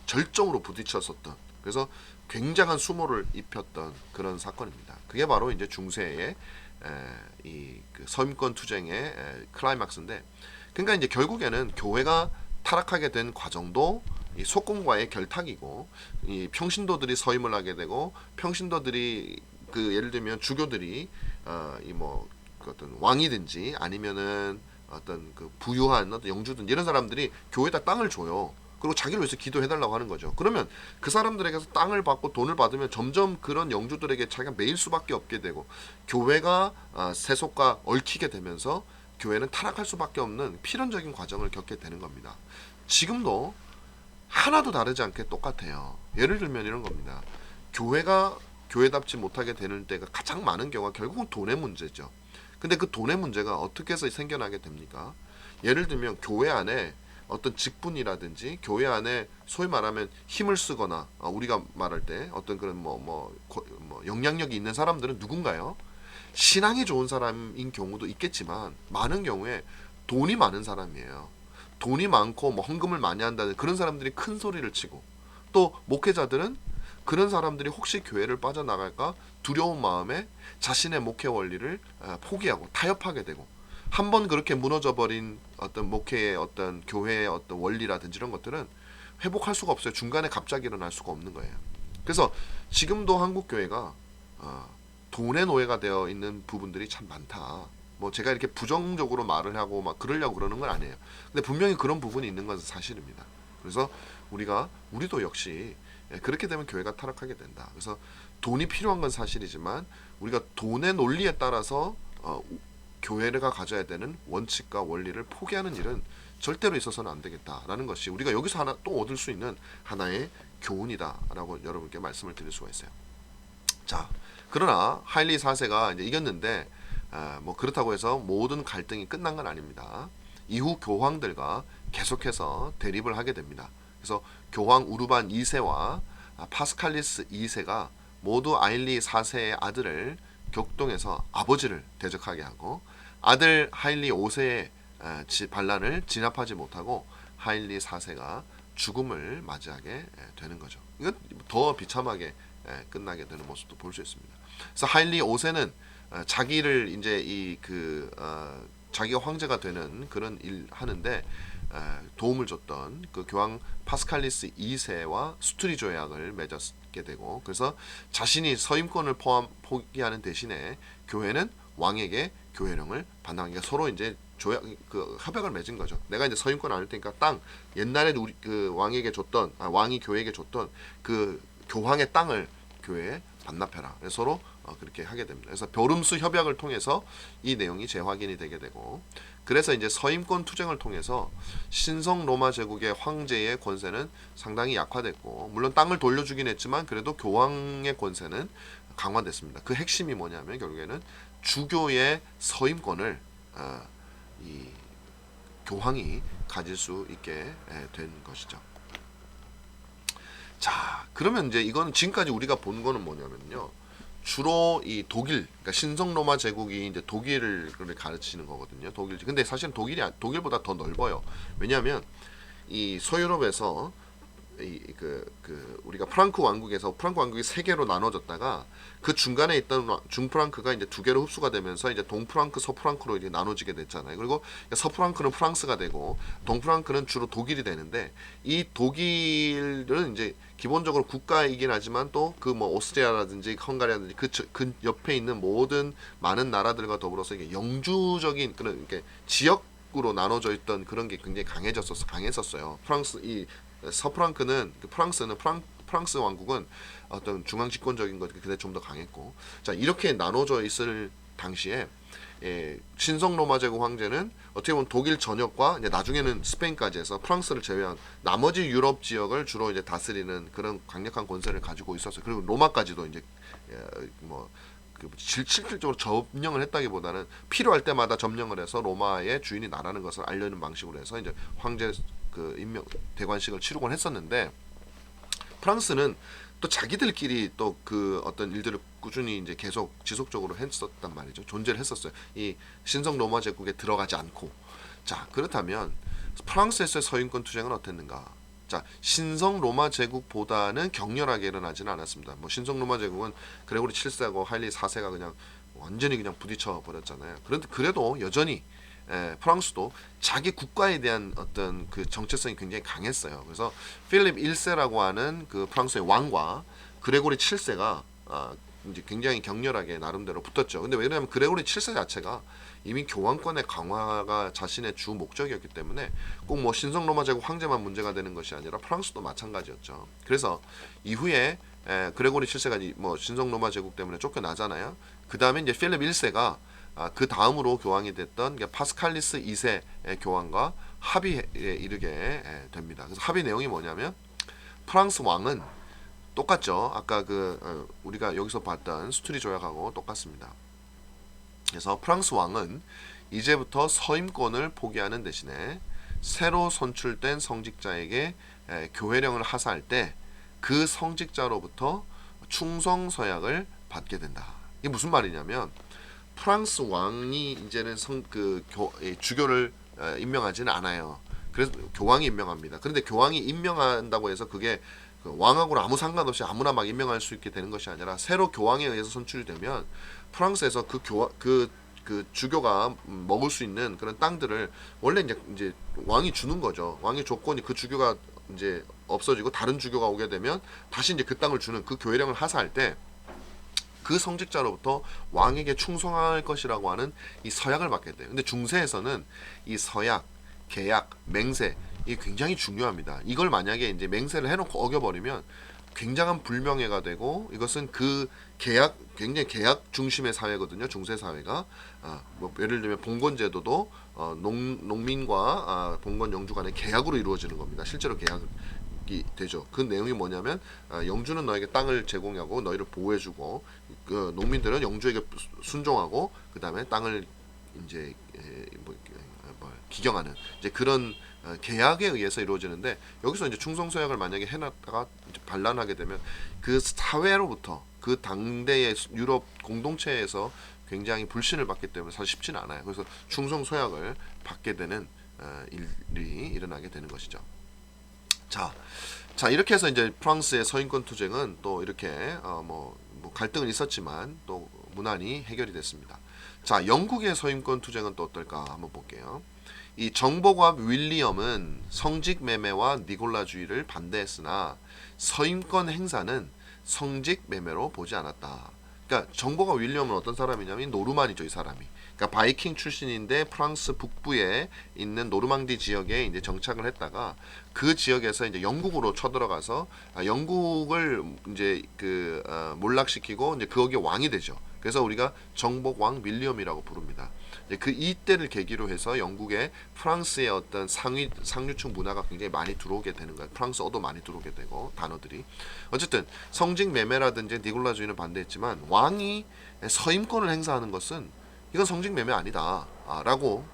절정으로 부딪혔었던, 그래서 굉장한 수모를 입혔던 그런 사건입니다. 그게 바로 이제 중세의 그 서임권 투쟁의 클라이막스인데, 그러니까 이제 결국에는 교회가 타락하게 된 과정도 이 속권과의 결탁이고, 이 평신도들이 서임을 하게 되고, 평신도들이 그 예를 들면 주교들이 이 뭐 그 어떤 왕이든지 아니면은 어떤 그 부유한 어떤 영주든 이런 사람들이 교회에다 땅을 줘요. 그리고 자기를 위해서 기도해달라고 하는 거죠. 그러면 그 사람들에게서 땅을 받고 돈을 받으면 점점 그런 영주들에게 자기가 매일 수밖에 없게 되고, 교회가 세속과 얽히게 되면서 교회는 타락할 수밖에 없는 필연적인 과정을 겪게 되는 겁니다. 지금도 하나도 다르지 않게 똑같아요. 예를 들면 이런 겁니다. 교회가 교회답지 못하게 되는 때가 가장 많은 경우가 결국은 돈의 문제죠. 근데 그 돈의 문제가 어떻게 해서 생겨나게 됩니까? 예를 들면 교회 안에 어떤 직분이라든지 교회 안에 소위 말하면 힘을 쓰거나 우리가 말할 때 어떤 그런 뭐 영향력이 있는 사람들은 누군가요? 신앙이 좋은 사람인 경우도 있겠지만 많은 경우에 돈이 많은 사람이에요. 돈이 많고 뭐 헌금을 많이 한다는 그런 사람들이 큰 소리를 치고, 또 목회자들은 그런 사람들이 혹시 교회를 빠져나갈까 두려운 마음에 자신의 목회 원리를 포기하고 타협하게 되고, 한번 그렇게 무너져버린 어떤 목회의 어떤 교회의 어떤 원리라든지 이런 것들은 회복할 수가 없어요. 중간에 갑자기 일어날 수가 없는 거예요. 그래서 지금도 한국 교회가 돈의 노예가 되어 있는 부분들이 참 많다. 뭐 제가 이렇게 부정적으로 말을 하고 막 그러려고 그러는 건 아니에요. 근데 분명히 그런 부분이 있는 것은 사실입니다. 그래서 우리도 역시 그렇게 되면 교회가 타락하게 된다. 그래서 돈이 필요한 건 사실이지만 우리가 돈의 논리에 따라서 교회가 가져야 되는 원칙과 원리를 포기하는 일은 절대로 있어서는 안 되겠다라는 것이 우리가 여기서 하나 또 얻을 수 있는 하나의 교훈이다라고 여러분께 말씀을 드릴 수가 있어요. 자, 그러나 하일리 4세가 이제 이겼는데 뭐 그렇다고 해서 모든 갈등이 끝난 건 아닙니다. 이후 교황들과 계속해서 대립을 하게 됩니다. 그래서 교황 우르반 2세와 파스칼리스 2세가 모두 하일리 4세의 아들을 격동해서 아버지를 대적하게 하고 아들 하일리 5세의 반란을 진압하지 못하고 하일리 4세가 죽음을 맞이하게 되는 거죠. 이건 더 비참하게 끝나게 되는 모습도 볼 수 있습니다. 그래서 하일리 5세는 자기를 이제 자기가 황제가 되는 그런 일 하는데 도움을 줬던 그 교황 파스칼리스 2세와 수트리 조약을 맺었게 되고 그래서 자신이 서임권을 포기하는 대신에 교회는 왕에게 교회령을 반납하니까 서로 이제 조약 그 협약을 맺은 거죠. 내가 이제 서임권 안 할 테니까 땅 옛날에 우리 그 왕에게 줬던 왕이 교회에게 줬던 그 교황의 땅을 교회에 반납해라. 그래서 서로 그렇게 하게 됩니다. 그래서 벼름수 협약을 통해서 이 내용이 재확인이 되게 되고 그래서 이제 서임권 투쟁을 통해서 신성 로마 제국의 황제의 권세는 상당히 약화됐고 물론 땅을 돌려주긴 했지만 그래도 교황의 권세는 강화됐습니다. 그 핵심이 뭐냐면 결국에는 주교의 서임권을 이 교황이 가질 수 있게 된 것이죠. 자, 그러면 이제 이거는 지금까지 우리가 본 거는 뭐냐면요. 주로 이 독일, 그러니까 신성 로마 제국이 이제 독일을 가르치는 거거든요. 독일. 근데 사실은 독일보다 더 넓어요. 왜냐하면 이 서유럽에서 우리가 프랑크 왕국이 세 개로 나눠졌다가 그 중간에 있던 중프랑크가 이제 두 개로 흡수가 되면서 이제 동프랑크, 서프랑크로 이제 나눠지게 됐잖아요. 그리고 서프랑크는 프랑스가 되고 동프랑크는 주로 독일이 되는데 이 독일은 이제 기본적으로 국가이긴 하지만 또 그 뭐 오스트리아라든지 헝가리라든지 그 옆에 있는 모든 많은 나라들과 더불어서 이게 영주적인 그런 이렇게 지역으로 나눠져 있던 그런 게 굉장히 강했었어요. 프랑스는 프랑스 왕국은 어떤 중앙 집권적인 것 그때 좀 더 강했고 자 이렇게 나눠져 있을 당시에 신성 로마 제국 황제는 어떻게 보면 독일 전역과 이제 나중에는 스페인까지 해서 프랑스를 제외한 나머지 유럽 지역을 주로 이제 다스리는 그런 강력한 권세를 가지고 있었어요. 그리고 로마까지도 이제 실질적으로 점령을 했다기보다는 필요할 때마다 점령을 해서 로마의 주인이 나라는 것을 알려는 방식으로 해서 이제 황제 그 임명 대관식을 치르곤 했었는데 프랑스는 또 자기들끼리 또 그 어떤 일들을 꾸준히 이제 계속 지속적으로 했었단 말이죠. 존재를 했었어요. 이 신성 로마 제국에 들어가지 않고 자 그렇다면 프랑스에서의 서인권 투쟁은 어땠는가? 자 신성 로마 제국보다는 격렬하게 일어나지는 않았습니다. 뭐 신성 로마 제국은 그레고리 7세하고 하일리 4세가 그냥 완전히 그냥 부딪혀 버렸잖아요. 그런데 그래도 여전히 프랑스도 자기 국가에 대한 어떤 그 정체성이 굉장히 강했어요. 그래서 필립 1세라고 하는 그 프랑스의 왕과 그레고리 7세가 이제 굉장히 격렬하게 나름대로 붙었죠. 근데 왜냐하면 그레고리 7세 자체가 이미 교황권의 강화가 자신의 주 목적이었기 때문에 꼭 뭐 신성 로마 제국 황제만 문제가 되는 것이 아니라 프랑스도 마찬가지였죠. 그래서 이후에 그레고리 7세가 뭐 신성 로마 제국 때문에 쫓겨나잖아요. 그 다음에 이제 필립 1세가 그 다음으로 교황이 됐던 파스칼리스 2세 교황과 합의에 이르게 됩니다. 그래서 합의 내용이 뭐냐면 프랑스 왕은 똑같죠. 아까 우리가 여기서 봤던 수트리 조약하고 똑같습니다. 그래서 프랑스 왕은 이제부터 서임권을 포기하는 대신에 새로 선출된 성직자에게 교회령을 하사할 때 그 성직자로부터 충성 서약을 받게 된다. 이게 무슨 말이냐면 프랑스 왕이 이제는 주교를 임명하지는 않아요. 그래서 교황이 임명합니다. 그런데 교황이 임명한다고 해서 그게 왕하고는 아무 상관없이 아무나 막 임명할 수 있게 되는 것이 아니라 새로 교황에 의해서 선출되면 프랑스에서 그 주교가 먹을 수 있는 그런 땅들을 원래 이제 왕이 주는 거죠. 왕의 조건이 그 주교가 이제 없어지고 다른 주교가 오게 되면 다시 이제 그 땅을 주는 그 교회령을 하사할 때 그 성직자로부터 왕에게 충성할 것이라고 하는 이 서약을 받게 돼요. 근데 중세에서는 이 서약, 계약, 맹세 이게 굉장히 중요합니다. 이걸 만약에 이제 맹세를 해놓고 어겨버리면 굉장한 불명예가 되고 이것은 그 굉장히 계약 중심의 사회거든요. 중세 사회가 뭐 예를 들면 봉건제도도 농민과 봉건 영주 간의 계약으로 이루어지는 겁니다. 실제로 되죠. 그 내용이 뭐냐면 영주는 너에게 땅을 제공하고 너희를 보호해주고 그 농민들은 영주에게 순종하고 그 다음에 땅을 이제 기경하는 이제 그런 계약에 의해서 이루어지는데 여기서 이제 충성서약을 만약에 해놨다가 이제 반란하게 되면 그 사회로부터 그 당대의 유럽 공동체에서 굉장히 불신을 받기 때문에 사실 쉽지는 않아요. 그래서 충성서약을 받게 되는 일이 일어나게 되는 것이죠. 자 이렇게 해서 이제 프랑스의 서인권 투쟁은 또 이렇게 뭐 갈등은 있었지만 또 무난히 해결이 됐습니다. 자 영국의 서인권 투쟁은 또 어떨까 한번 볼게요. 이 정보과 윌리엄은 성직 매매와 니골라주의를 반대했으나 서인권 행사는 성직 매매로 보지 않았다. 그러니까 정보가 윌리엄은 어떤 사람이냐면 노르만이죠, 이 사람이. 그러니까 바이킹 출신인데 프랑스 북부에 있는 노르망디 지역에 이제 정착을 했다가 그 지역에서 이제 영국으로 쳐들어가서 영국을 이제 몰락시키고 이제 거기에 왕이 되죠. 그래서 우리가 정복왕 윌리엄이라고 부릅니다. 그 이때를 계기로 해서 영국에 프랑스의 어떤 상류층 문화가 굉장히 많이 들어오게 되는 거예요. 프랑스어도 많이 들어오게 되고 단어들이. 어쨌든 성직 매매라든지 니골라주의는 반대했지만 왕이 서임권을 행사하는 것은 이건 성직 매매 아니다 라고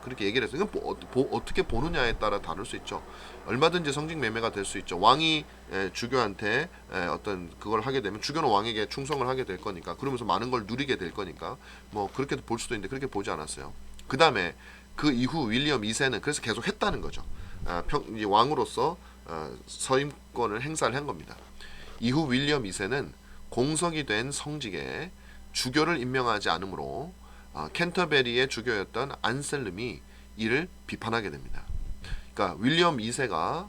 그렇게 얘기를 했어요. 이건 어떻게 보느냐에 따라 다를 수 있죠. 얼마든지 성직 매매가 될 수 있죠. 왕이 주교한테 어떤 그걸 하게 되면 주교는 왕에게 충성을 하게 될 거니까 그러면서 많은 걸 누리게 될 거니까 뭐 그렇게도 볼 수도 있는데 그렇게 보지 않았어요. 그 다음에 그 이후 윌리엄 2세는 그래서 계속 했다는 거죠. 왕으로서 서임권을 행사를 한 겁니다. 이후 윌리엄 2세는 공석이 된 성직에 주교를 임명하지 않으므로 캔터베리의 주교였던 안셀름이 이를 비판하게 됩니다. 그러니까 윌리엄 2세가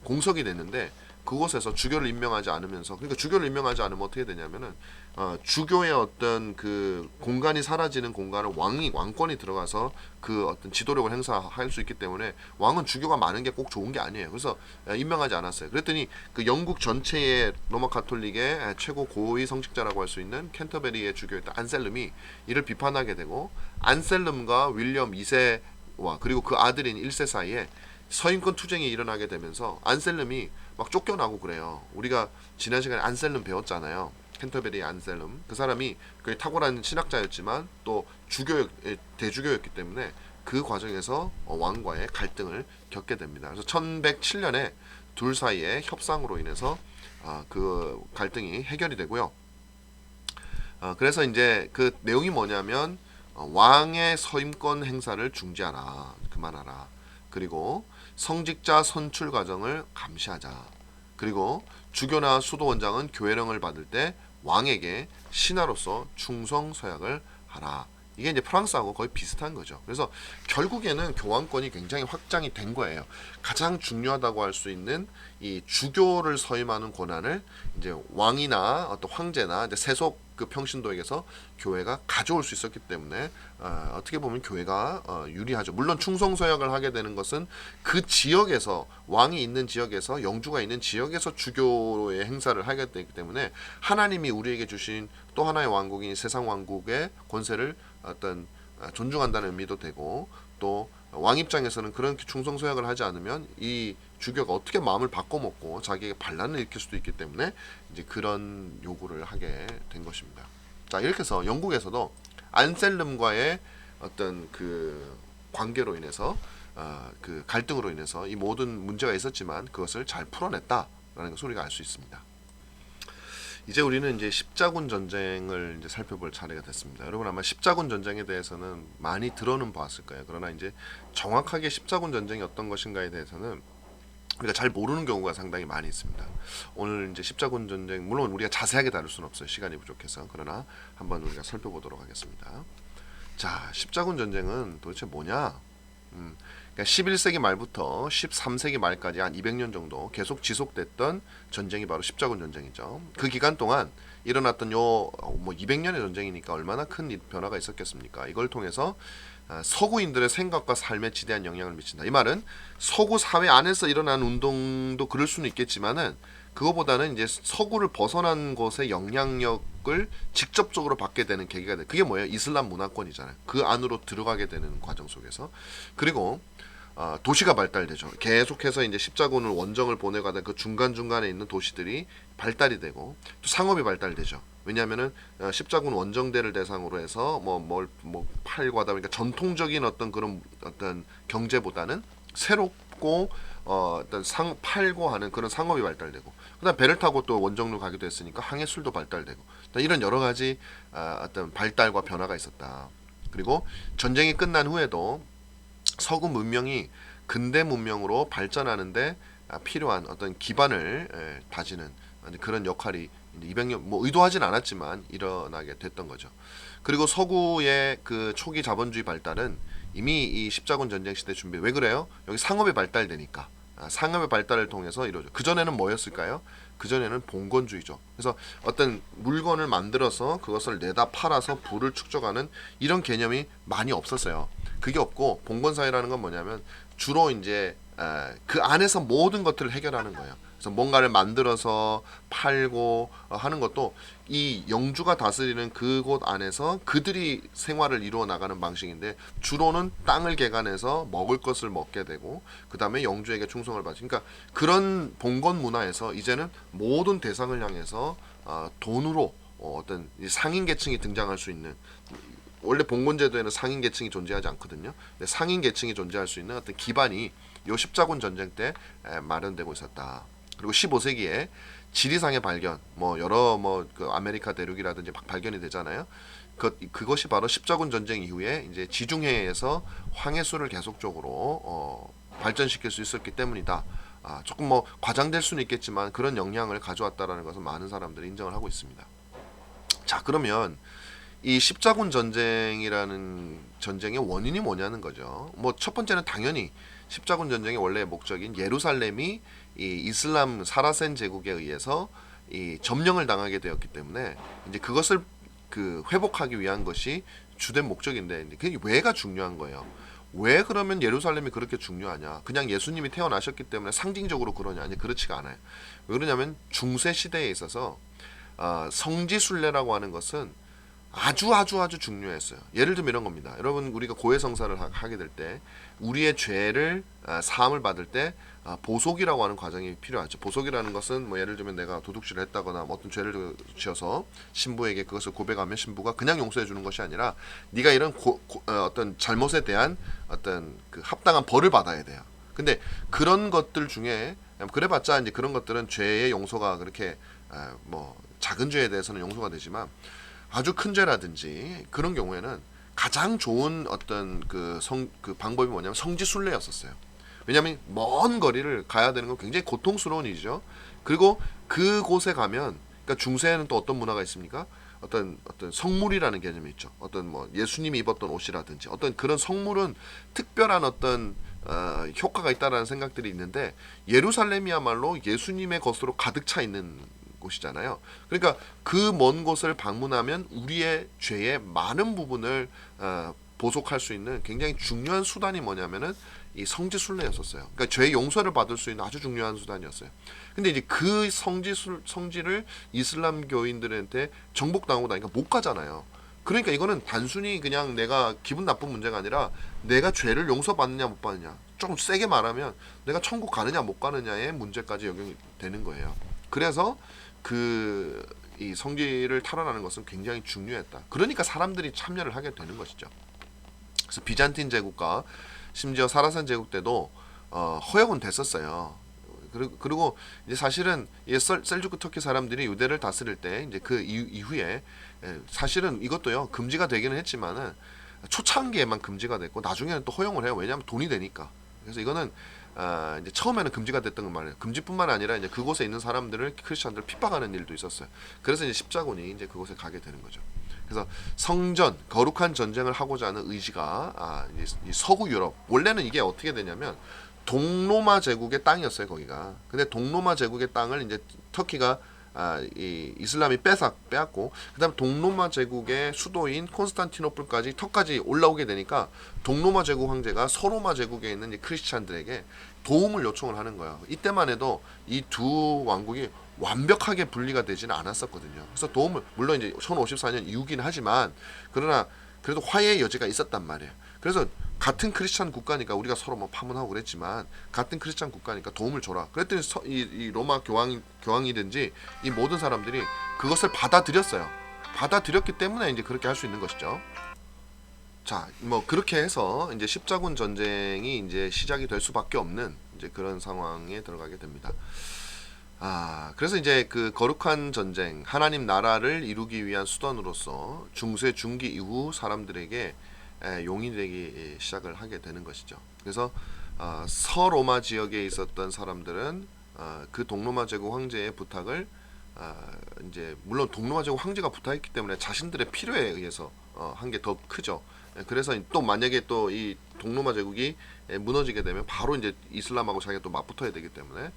공석이 됐는데 그곳에서 주교를 임명하지 않으면서 그러니까 주교를 임명하지 않으면 어떻게 되냐면은 주교의 어떤 그 공간이 사라지는 공간을 왕권이 들어가서 그 어떤 지도력을 행사할 수 있기 때문에 왕은 주교가 많은 게 꼭 좋은 게 아니에요. 그래서 임명하지 않았어요. 그랬더니 그 영국 전체의 로마 가톨릭의 최고 고위 성직자라고 할 수 있는 캔터베리의 주교였던 안셀름이 이를 비판하게 되고 안셀름과 윌리엄 2세와 그리고 그 아들인 1세 사이에 서인권 투쟁이 일어나게 되면서 안셀름이 막 쫓겨나고 그래요. 우리가 지난 시간에 안셀름 배웠잖아요. 캔터베리 안셀름. 그 사람이 굉장히 탁월한 신학자였지만 또 대주교였기 때문에 그 과정에서 왕과의 갈등을 겪게 됩니다. 그래서 1107년에 둘 사이의 협상으로 인해서 그 갈등이 해결이 되고요. 그래서 이제 그 내용이 뭐냐면 왕의 서임권 행사를 중지하라. 그만하라. 그리고 성직자 선출 과정을 감시하자. 그리고 주교나 수도원장은 교회령을 받을 때 왕에게 신하로서 충성 서약을 하라. 이게 이제 프랑스하고 거의 비슷한 거죠. 그래서 결국에는 교황권이 굉장히 확장이 된 거예요. 가장 중요하다고 할 수 있는 이 주교를 서임하는 권한을 이제 왕이나 어떤 황제나 이제 세속 그 평신도에게서 교회가 가져올 수 있었기 때문에 어떻게 보면 교회가 유리하죠. 물론 충성서약을 하게 되는 것은 그 지역에서 왕이 있는 지역에서 영주가 있는 지역에서 주교의 행사를 하게 되기 때문에 하나님이 우리에게 주신 또 하나의 왕국인 세상 왕국의 권세를 어떤 존중한다는 의미도 되고 또 왕 입장에서는 그런 충성서약을 하지 않으면 이 주교가 어떻게 마음을 바꿔먹고 자기에게 반란을 일으킬 수도 있기 때문에 이제 그런 요구를 하게 된 것입니다. 자 이렇게 해서 영국에서도 안셀름과의 어떤 그 관계로 인해서 그 갈등으로 인해서 이 모든 문제가 있었지만 그것을 잘 풀어냈다라는 것을 우리가 알 수 있습니다. 이제 우리는 이제 십자군 전쟁을 이제 살펴볼 차례가 됐습니다. 여러분 아마 십자군 전쟁에 대해서는 많이 들어는 봤을 거예요. 그러나 이제 정확하게 십자군 전쟁이 어떤 것인가에 대해서는 우리가 잘 모르는 경우가 상당히 많이 있습니다. 오늘 이제 십자군 전쟁 물론 우리가 자세하게 다룰 수는 없어요. 시간이 부족해서. 그러나 한번 우리가 살펴보도록 하겠습니다. 자, 십자군 전쟁은 도대체 뭐냐? 그러니까 11세기 말부터 13세기 말까지 한 200년 정도 계속 지속됐던 전쟁이 바로 십자군 전쟁이죠. 그 기간 동안 일어났던 뭐 200년의 전쟁이니까 얼마나 큰 변화가 있었겠습니까? 이걸 통해서 서구인들의 생각과 삶에 지대한 영향을 미친다. 이 말은 서구 사회 안에서 일어난 운동도 그럴 수는 있겠지만은 그거보다는 이제 서구를 벗어난 곳의 영향력을 직접적으로 받게 되는 계기가 돼. 그게 뭐예요? 이슬람 문화권이잖아요. 그 안으로 들어가게 되는 과정 속에서. 그리고 도시가 발달되죠. 계속해서 이제 십자군을 원정을 보내가다 그 중간 중간에 있는 도시들이 발달이 되고 또 상업이 발달되죠. 왜냐하면은 십자군 원정대를 대상으로 해서 뭐 팔과다 그러니까 전통적인 어떤 그런 어떤 경제보다는 새롭고 어떤 팔고 하는 그런 상업이 발달되고 그다음 배를 타고 또 원정로 가기도 했으니까 항해술도 발달되고 이런 여러 가지 어떤 발달과 변화가 있었다. 그리고 전쟁이 끝난 후에도 서구 문명이 근대 문명으로 발전하는데 필요한 어떤 기반을 다지는 그런 역할이 200년 뭐 의도하진 않았지만 일어나게 됐던 거죠. 그리고 서구의 그 초기 자본주의 발달은 이미 이 십자군 전쟁 시대 준비 왜 그래요? 여기 상업이 발달되니까 상업의 발달을 통해서 이루어져. 그 전에는 뭐였을까요? 그 전에는 봉건주의죠. 그래서 어떤 물건을 만들어서 그것을 내다 팔아서 부를 축적하는 이런 개념이 많이 없었어요. 그게 없고 봉건사회라는 건 뭐냐면 주로 이제 그 안에서 모든 것들을 해결하는 거예요. 그래서 뭔가를 만들어서 팔고 하는 것도 이 영주가 다스리는 그곳 안에서 그들이 생활을 이루어 나가는 방식인데 주로는 땅을 개간해서 먹을 것을 먹게 되고 그 다음에 영주에게 충성을 받지. 그러니까 그런 봉건 문화에서 이제는 모든 대상을 향해서 돈으로 어떤 상인 계층이 등장할 수 있는 원래 봉건 제도에는 상인 계층이 존재하지 않거든요. 근데 상인 계층이 존재할 수 있는 어떤 기반이 요 십자군 전쟁 때 마련되고 있었다. 그리고 15세기에 지리상의 발견, 뭐 여러 그 아메리카 대륙이라든지 막 발견이 되잖아요. 그것이 바로 십자군 전쟁 이후에 이제 지중해에서 황해수를 계속적으로 발전시킬 수 있었기 때문이다. 조금 뭐 과장될 수는 있겠지만 그런 영향을 가져왔다라는 것은 많은 사람들이 인정을 하고 있습니다. 자, 그러면 이 십자군 전쟁이라는 전쟁의 원인이 뭐냐는 거죠. 뭐 첫 번째는 당연히 십자군 전쟁의 원래 목적인 예루살렘이 이 이슬람 사라센 제국에 의해서 이 점령을 당하게 되었기 때문에 이제 그것을 그 회복하기 위한 것이 주된 목적인데 그게 왜가 중요한 거예요. 왜 그러면 예루살렘이 그렇게 중요하냐? 그냥 예수님이 태어나셨기 때문에 상징적으로 그러냐? 아니 그렇지가 않아요. 왜 그러냐면 중세 시대에 있어서 성지순례라고 하는 것은 아주 중요했어요. 예를 들면 이런 겁니다. 여러분 우리가 고해성사를 하게 될 때 우리의 죄를 사함을 받을 때 보속이라고 하는 과정이 필요하죠. 보속이라는 것은 뭐 예를 들면 내가 도둑질을 했다거나 뭐 어떤 죄를 지어서 신부에게 그것을 고백하면 신부가 그냥 용서해 주는 것이 아니라 네가 이런 어떤 잘못에 대한 어떤 그 합당한 벌을 받아야 돼요. 근데 그런 것들 중에 그래봤자 이제 그런 것들은 죄의 용서가 그렇게 뭐 작은 죄에 대해서는 용서가 되지만 아주 큰 죄라든지 그런 경우에는 가장 좋은 어떤 그 방법이 뭐냐면 성지순례였었어요. 왜냐하면 먼 거리를 가야 되는 건 굉장히 고통스러운 일이죠. 그리고 그곳에 가면 그러니까 중세에는 또 어떤 문화가 있습니까? 어떤 성물이라는 개념이 있죠. 어떤 뭐 예수님이 입었던 옷이라든지 어떤 그런 성물은 특별한 어떤 효과가 있다라는 생각들이 있는데 예루살렘이야말로 예수님의 것으로 가득 차 있는 곳이잖아요. 그러니까 그 먼 곳을 방문하면 우리의 죄의 많은 부분을 보속할 수 있는 굉장히 중요한 수단이 뭐냐면은 이 성지순례였었어요. 그러니까 죄 용서를 받을 수 있는 아주 중요한 수단이었어요. 근데 이제 그 성지를 이슬람 교인들한테 정복당하고 나니까 못 가잖아요. 그러니까 이거는 단순히 그냥 내가 기분 나쁜 문제가 아니라 내가 죄를 용서받느냐 못 받느냐, 조금 세게 말하면 내가 천국 가느냐 못 가느냐의 문제까지 적용이 되는 거예요. 그래서 이 성지를 탈환하는 것은 굉장히 중요했다. 그러니까 사람들이 참여를 하게 되는 것이죠. 그래서 비잔틴 제국과 심지어 사라산 제국 때도 허용은 됐었어요. 그리고 이제 사실은 셀주크 터키 사람들이 유대를 다스릴 때 이제 그 이후에 사실은 이것도요 금지가 되기는 했지만은 초창기에만 금지가 됐고 나중에는 또 허용을 해요. 왜냐하면 돈이 되니까. 그래서 이거는 이제 처음에는 금지가 됐던 건 말이에요. 금지뿐만 아니라 이제 그곳에 있는 사람들을 크리스천들을 핍박하는 일도 있었어요. 그래서 이제 십자군이 이제 그곳에 가게 되는 거죠. 그래서 성전 거룩한 전쟁을 하고자 하는 의지가 이 서구 유럽 원래는 이게 어떻게 되냐면 동로마 제국의 땅이었어요 거기가. 근데 동로마 제국의 땅을 이제 터키가 이 이슬람이 빼앗고 그다음 동로마 제국의 수도인 콘스탄티노플까지 턱까지 올라오게 되니까 동로마 제국 황제가 서로마 제국에 있는 이 크리스찬들에게 도움을 요청을 하는 거예요. 이때만 해도 이 두 왕국이 완벽하게 분리가 되지는 않았었거든요. 그래서 도움을 물론 이제 1054년 이후긴 하지만 그러나 그래도 화해의 여지가 있었단 말이에요. 그래서 같은 크리스찬 국가니까 우리가 서로 뭐 파문하고 그랬지만 같은 크리스찬 국가니까 도움을 줘라. 그랬더니 이 로마 교황이든지 이 모든 사람들이 그것을 받아들였어요. 받아들였기 때문에 이제 그렇게 할 수 있는 것이죠. 자, 뭐 그렇게 해서 이제 십자군 전쟁이 이제 시작이 될 수밖에 없는 이제 그런 상황에 들어가게 됩니다. 그래서 이제 그 거룩한 전쟁, 하나님 나라를 이루기 위한 수단으로서 중세 중기 이후 사람들에게 용이 되기 시작을 하게 되는 것이죠. 그래서 서로마 지역에 있었던 사람들은 그 동로마 제국 황제의 부탁을 이제 물론 동로마 제국 황제가 부탁했기 때문에 자신들의 필요에 의해서 한 게 더 크죠. 그래서 또 만약에 또 이 동로마 제국이 무너지게 되면 바로 이제 이슬람하고 자기가 또 맞붙어야 되기 때문에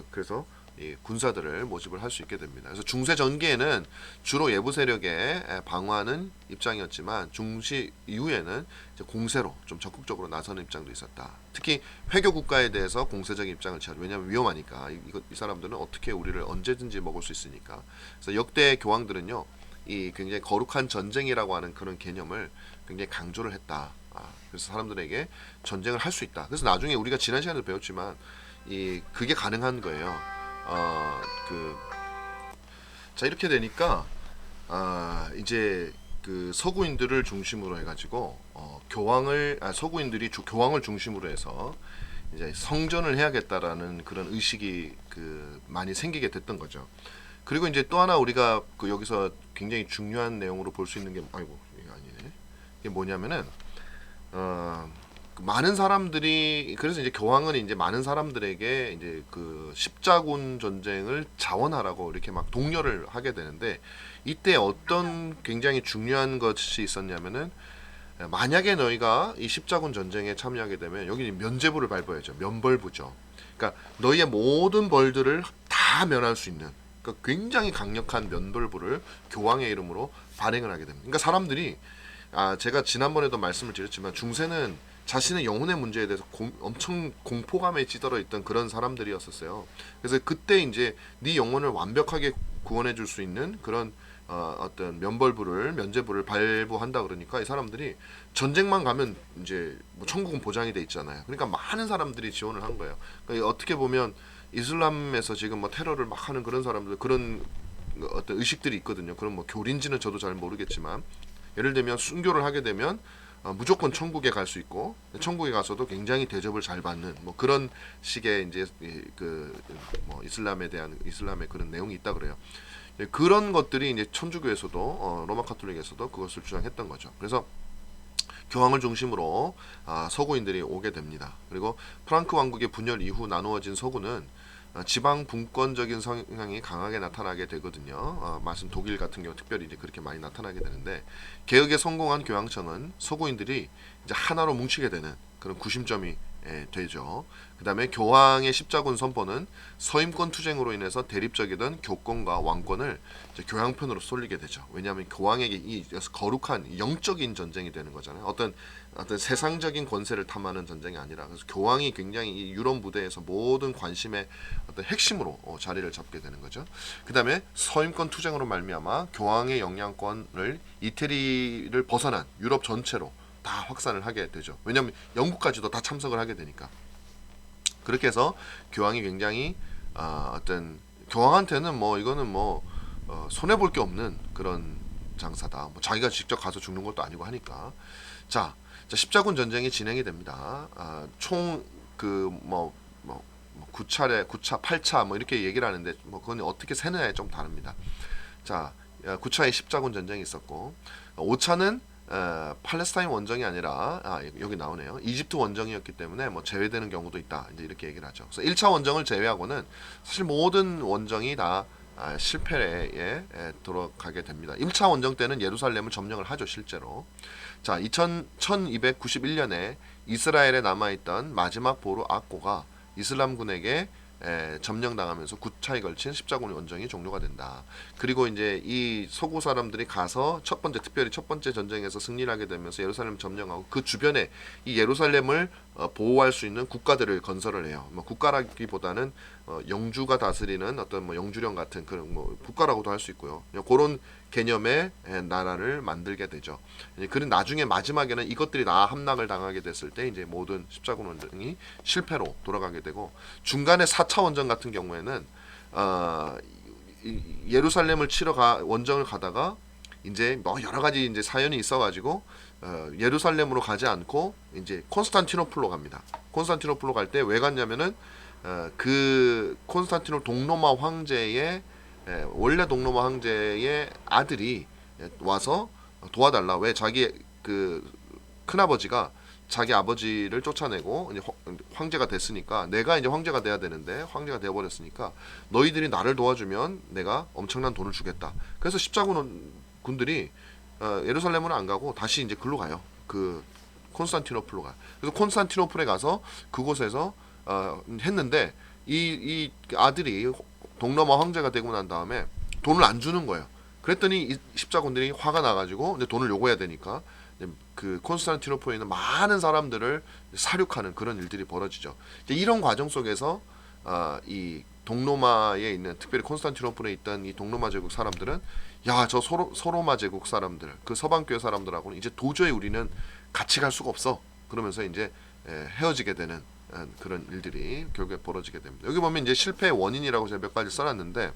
그래서 이 군사들을 모집을 할 수 있게 됩니다. 그래서 중세 전기에는 주로 예부 세력에 방어하는 입장이었지만 중시 이후에는 이제 공세로 좀 적극적으로 나서는 입장도 있었다. 특히 회교 국가에 대해서 공세적인 입장을 취하죠. 왜냐하면 위험하니까 이 사람들은 어떻게 우리를 언제든지 먹을 수 있으니까. 그래서 역대 교황들은요, 이 굉장히 거룩한 전쟁이라고 하는 그런 개념을 굉장히 강조를 했다. 그래서 사람들에게 전쟁을 할 수 있다. 그래서 나중에 우리가 지난 시간에 배웠지만 그게 가능한 거예요. 자, 이렇게 되니까 이제 그 서구인들을 중심으로 해가지고 서구인들이 교황을 중심으로 해서 이제 성전을 해야겠다라는 그런 의식이 많이 생기게 됐던 거죠. 그리고 이제 또 하나 우리가 여기서 굉장히 중요한 내용으로 볼 수 있는 게 이게 아니네. 이게 뭐냐면은 많은 사람들이 그래서 이제 교황은 이제 많은 사람들에게 이제 그 십자군 전쟁을 자원하라고 이렇게 막 독려를 하게 되는데 이때 어떤 굉장히 중요한 것이 있었냐면은 만약에 너희가 이 십자군 전쟁에 참여하게 되면 여기 면죄부를 밟아야죠. 면벌부죠. 그러니까 너희의 모든 벌들을 다 면할 수 있는 그러니까 굉장히 강력한 면벌부를 교황의 이름으로 발행을 하게 됩니다. 그러니까 사람들이 제가 지난번에도 말씀을 드렸지만 중세는 자신의 영혼의 문제에 대해서 엄청 공포감에 찌들어 있던 그런 사람들이었었어요. 그래서 그때 이제 네 영혼을 완벽하게 구원해 줄 수 있는 그런 어떤 면죄부를 발부한다 그러니까 이 사람들이 전쟁만 가면 이제 뭐 천국은 보장이 돼 있잖아요. 그러니까 많은 사람들이 지원을 한 거예요. 그러니까 어떻게 보면 이슬람에서 지금 뭐 테러를 막 하는 그런 사람들 그런 어떤 의식들이 있거든요. 그런 뭐 교리인지는 저도 잘 모르겠지만 예를 들면 순교를 하게 되면 무조건 천국에 갈 수 있고 천국에 가서도 굉장히 대접을 잘 받는 뭐 그런 식의 이제 뭐 이슬람에 대한 이슬람의 그런 내용이 있다 그래요. 그런 것들이 이제 천주교에서도 로마 카톨릭에서도 그것을 주장했던 거죠. 그래서 교황을 중심으로 서구인들이 오게 됩니다. 그리고 프랑크 왕국의 분열 이후 나누어진 서구는 지방 분권적인 성향이 강하게 나타나게 되거든요. 말씀 독일 같은 경우 특별히 이제 그렇게 많이 나타나게 되는데 개혁에 성공한 교황청은 서구인들이 이제 하나로 뭉치게 되는 그런 구심점이 되죠. 그 다음에 교황의 십자군 선포는 서임권 투쟁으로 인해서 대립적이던 교권과 왕권을 이제 교황편으로 쏠리게 되죠. 왜냐하면 교황에게 이 거룩한 영적인 전쟁이 되는 거잖아요. 어떤 세상적인 권세를 탐하는 전쟁이 아니라 그래서 교황이 굉장히 이 유럽 무대에서 모든 관심의 어떤 핵심으로 자리를 잡게 되는 거죠. 그 다음에 서임권 투쟁으로 말미암아 교황의 영향권을 이태리를 벗어난 유럽 전체로 다 확산을 하게 되죠. 왜냐하면 영국까지도 다 참석을 하게 되니까. 그렇게 해서 교황이 굉장히 어떤 교황한테는 뭐 이거는 뭐 손해 볼 게 없는 그런 장사다. 뭐 자기가 직접 가서 죽는 것도 아니고 하니까. 자 십자군 전쟁이 진행이 됩니다. 총 뭐 9차례, 9차, 8차 뭐 이렇게 얘기를 하는데 뭐 그건 어떻게 세느냐에 좀 다릅니다. 자 9차에 십자군 전쟁이 있었고 5차는 팔레스타인 원정이 아니라 여기 나오네요. 이집트 원정이었기 때문에 뭐 제외되는 경우도 있다. 이제 이렇게 얘기를 하죠. 그래서 1차 원정을 제외하고는 사실 모든 원정이 다 실패에 들어가게 됩니다. 1차 원정 때는 예루살렘을 점령을 하죠, 실제로. 자, 1291년에 이스라엘에 남아있던 마지막 보루 악고가 이슬람군에게 점령당하면서 9차에 걸친 십자군 원정이 종료가 된다. 그리고 이제 이 서구 사람들이 가서 특별히 첫 번째 전쟁에서 승리를 하게 되면서 예루살렘 점령하고 그 주변에 이 예루살렘을 보호할 수 있는 국가들을 건설을 해요. 뭐 국가라기보다는 영주가 다스리는 어떤 뭐 영주령 같은 그런 뭐 국가라고도 할 수 있고요. 그런 개념의 나라를 만들게 되죠. 그런 나중에 마지막에는 이것들이 다 함락을 당하게 됐을 때 이제 모든 십자군 원정이 실패로 돌아가게 되고, 중간에 4차 원정 같은 경우에는 예루살렘을 원정을 가다가 이제 뭐 여러 가지 이제 사연이 있어가지고 예루살렘으로 가지 않고 이제 콘스탄티노플로 갑니다. 콘스탄티노플로 갈 때 왜 갔냐면은 그 콘스탄티노 동로마 황제의 원래 동로마 황제의 아들이 와서 도와달라. 왜 자기 그 큰아버지가 자기 아버지를 쫓아내고 이제 황제가 됐으니까, 내가 이제 황제가 돼야 되는데 황제가 되어 버렸으니까 너희들이 나를 도와주면 내가 엄청난 돈을 주겠다. 그래서 십자군 군들이 예루살렘은 안 가고 다시 이제 글로 가요. 그 콘스탄티노플로 가요. 그래서 콘스탄티노플에 가서 그곳에서 했는데 이 아들이 동로마 황제가 되고 난 다음에 돈을 안 주는 거예요. 그랬더니 이 십자군들이 화가 나가지고 이제 돈을 요구해야 되니까 그 콘스탄티노플에 있는 많은 사람들을 살육하는 그런 일들이 벌어지죠. 이제 이런 과정 속에서 이 동로마에 있는, 특별히 콘스탄티노플에 있던 이 동로마 제국 사람들은 야, 저 소로마 제국 사람들, 그 서방교회 사람들하고는 이제 도저히 우리는 같이 갈 수가 없어. 그러면서 이제 헤어지게 되는 그런 일들이 결국에 벌어지게 됩니다. 여기 보면 이제 실패의 원인이라고 제가 몇 가지 써놨는데,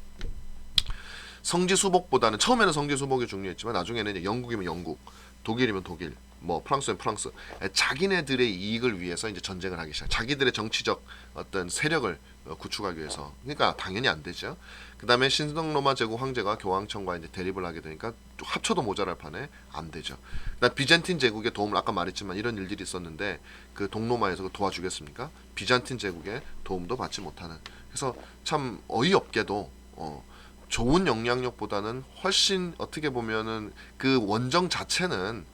성지수복보다는, 처음에는 성지수복이 중요했지만 나중에는 이제 영국이면 영국, 독일이면 독일, 뭐 프랑스면 프랑스, 자기네들의 이익을 위해서 이제 전쟁을 하기 시작. 자기들의 정치적 어떤 세력을 구축하기 위해서. 그러니까 당연히 안 되죠. 그 다음에 신성로마 제국 황제가 교황청과 이제 대립을 하게 되니까 합쳐도 모자랄 판에 안 되죠. 그다음 비잔틴 제국의 도움을, 아까 말했지만 이런 일들이 있었는데 그 동로마에서 도와주겠습니까? 비잔틴 제국의 도움도 받지 못하는. 그래서 참 어이없게도 좋은 영향력보다는 훨씬, 어떻게 보면은 그 원정 자체는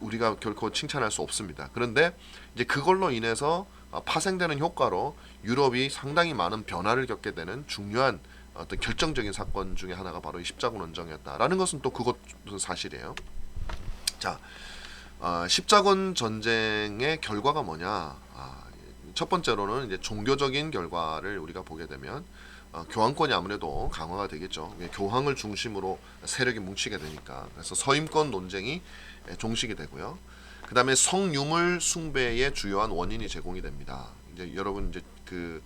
우리가 결코 칭찬할 수 없습니다. 그런데 이제 그걸로 인해서 파생되는 효과로 유럽이 상당히 많은 변화를 겪게 되는 중요한 어떤 결정적인 사건 중에 하나가 바로 이 십자군 원정이었다라는 것은 또 그것은 사실이에요. 자, 십자군 전쟁의 결과가 뭐냐? 첫 번째로는 이제 종교적인 결과를 우리가 보게 되면 교황권이 아무래도 강화가 되겠죠. 교황을 중심으로 세력이 뭉치게 되니까. 그래서 서임권 논쟁이 종식이 되고요. 그 다음에 성유물 숭배의 주요한 원인이 제공이 됩니다. 이제 여러분 이제 그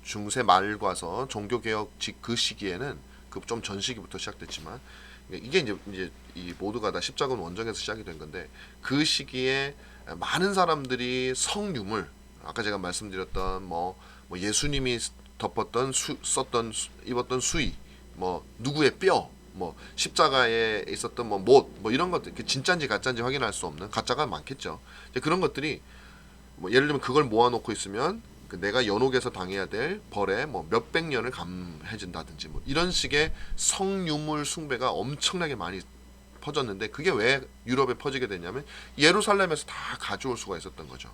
중세 말과서 종교개혁 그 시기에는 그 좀 전 시기부터 시작됐지만, 이게 이제 이 모두가 다 십자군 원정에서 시작이 된 건데, 그 시기에 많은 사람들이 성유물, 아까 제가 말씀드렸던 뭐 예수님이 덮었던 입었던 수의, 뭐 누구의 뼈, 뭐 십자가에 있었던 뭐 못, 뭐 이런 것들, 진짜인지 가짜인지 확인할 수 없는, 가짜가 많겠죠. 그런 것들이 뭐 예를 들면 그걸 모아놓고 있으면 내가 연옥에서 당해야 될 벌에 뭐 몇백 년을 감해진다든지, 뭐 이런 식의 성유물 숭배가 엄청나게 많이 퍼졌는데, 그게 왜 유럽에 퍼지게 됐냐면 예루살렘에서 다 가져올 수가 있었던 거죠.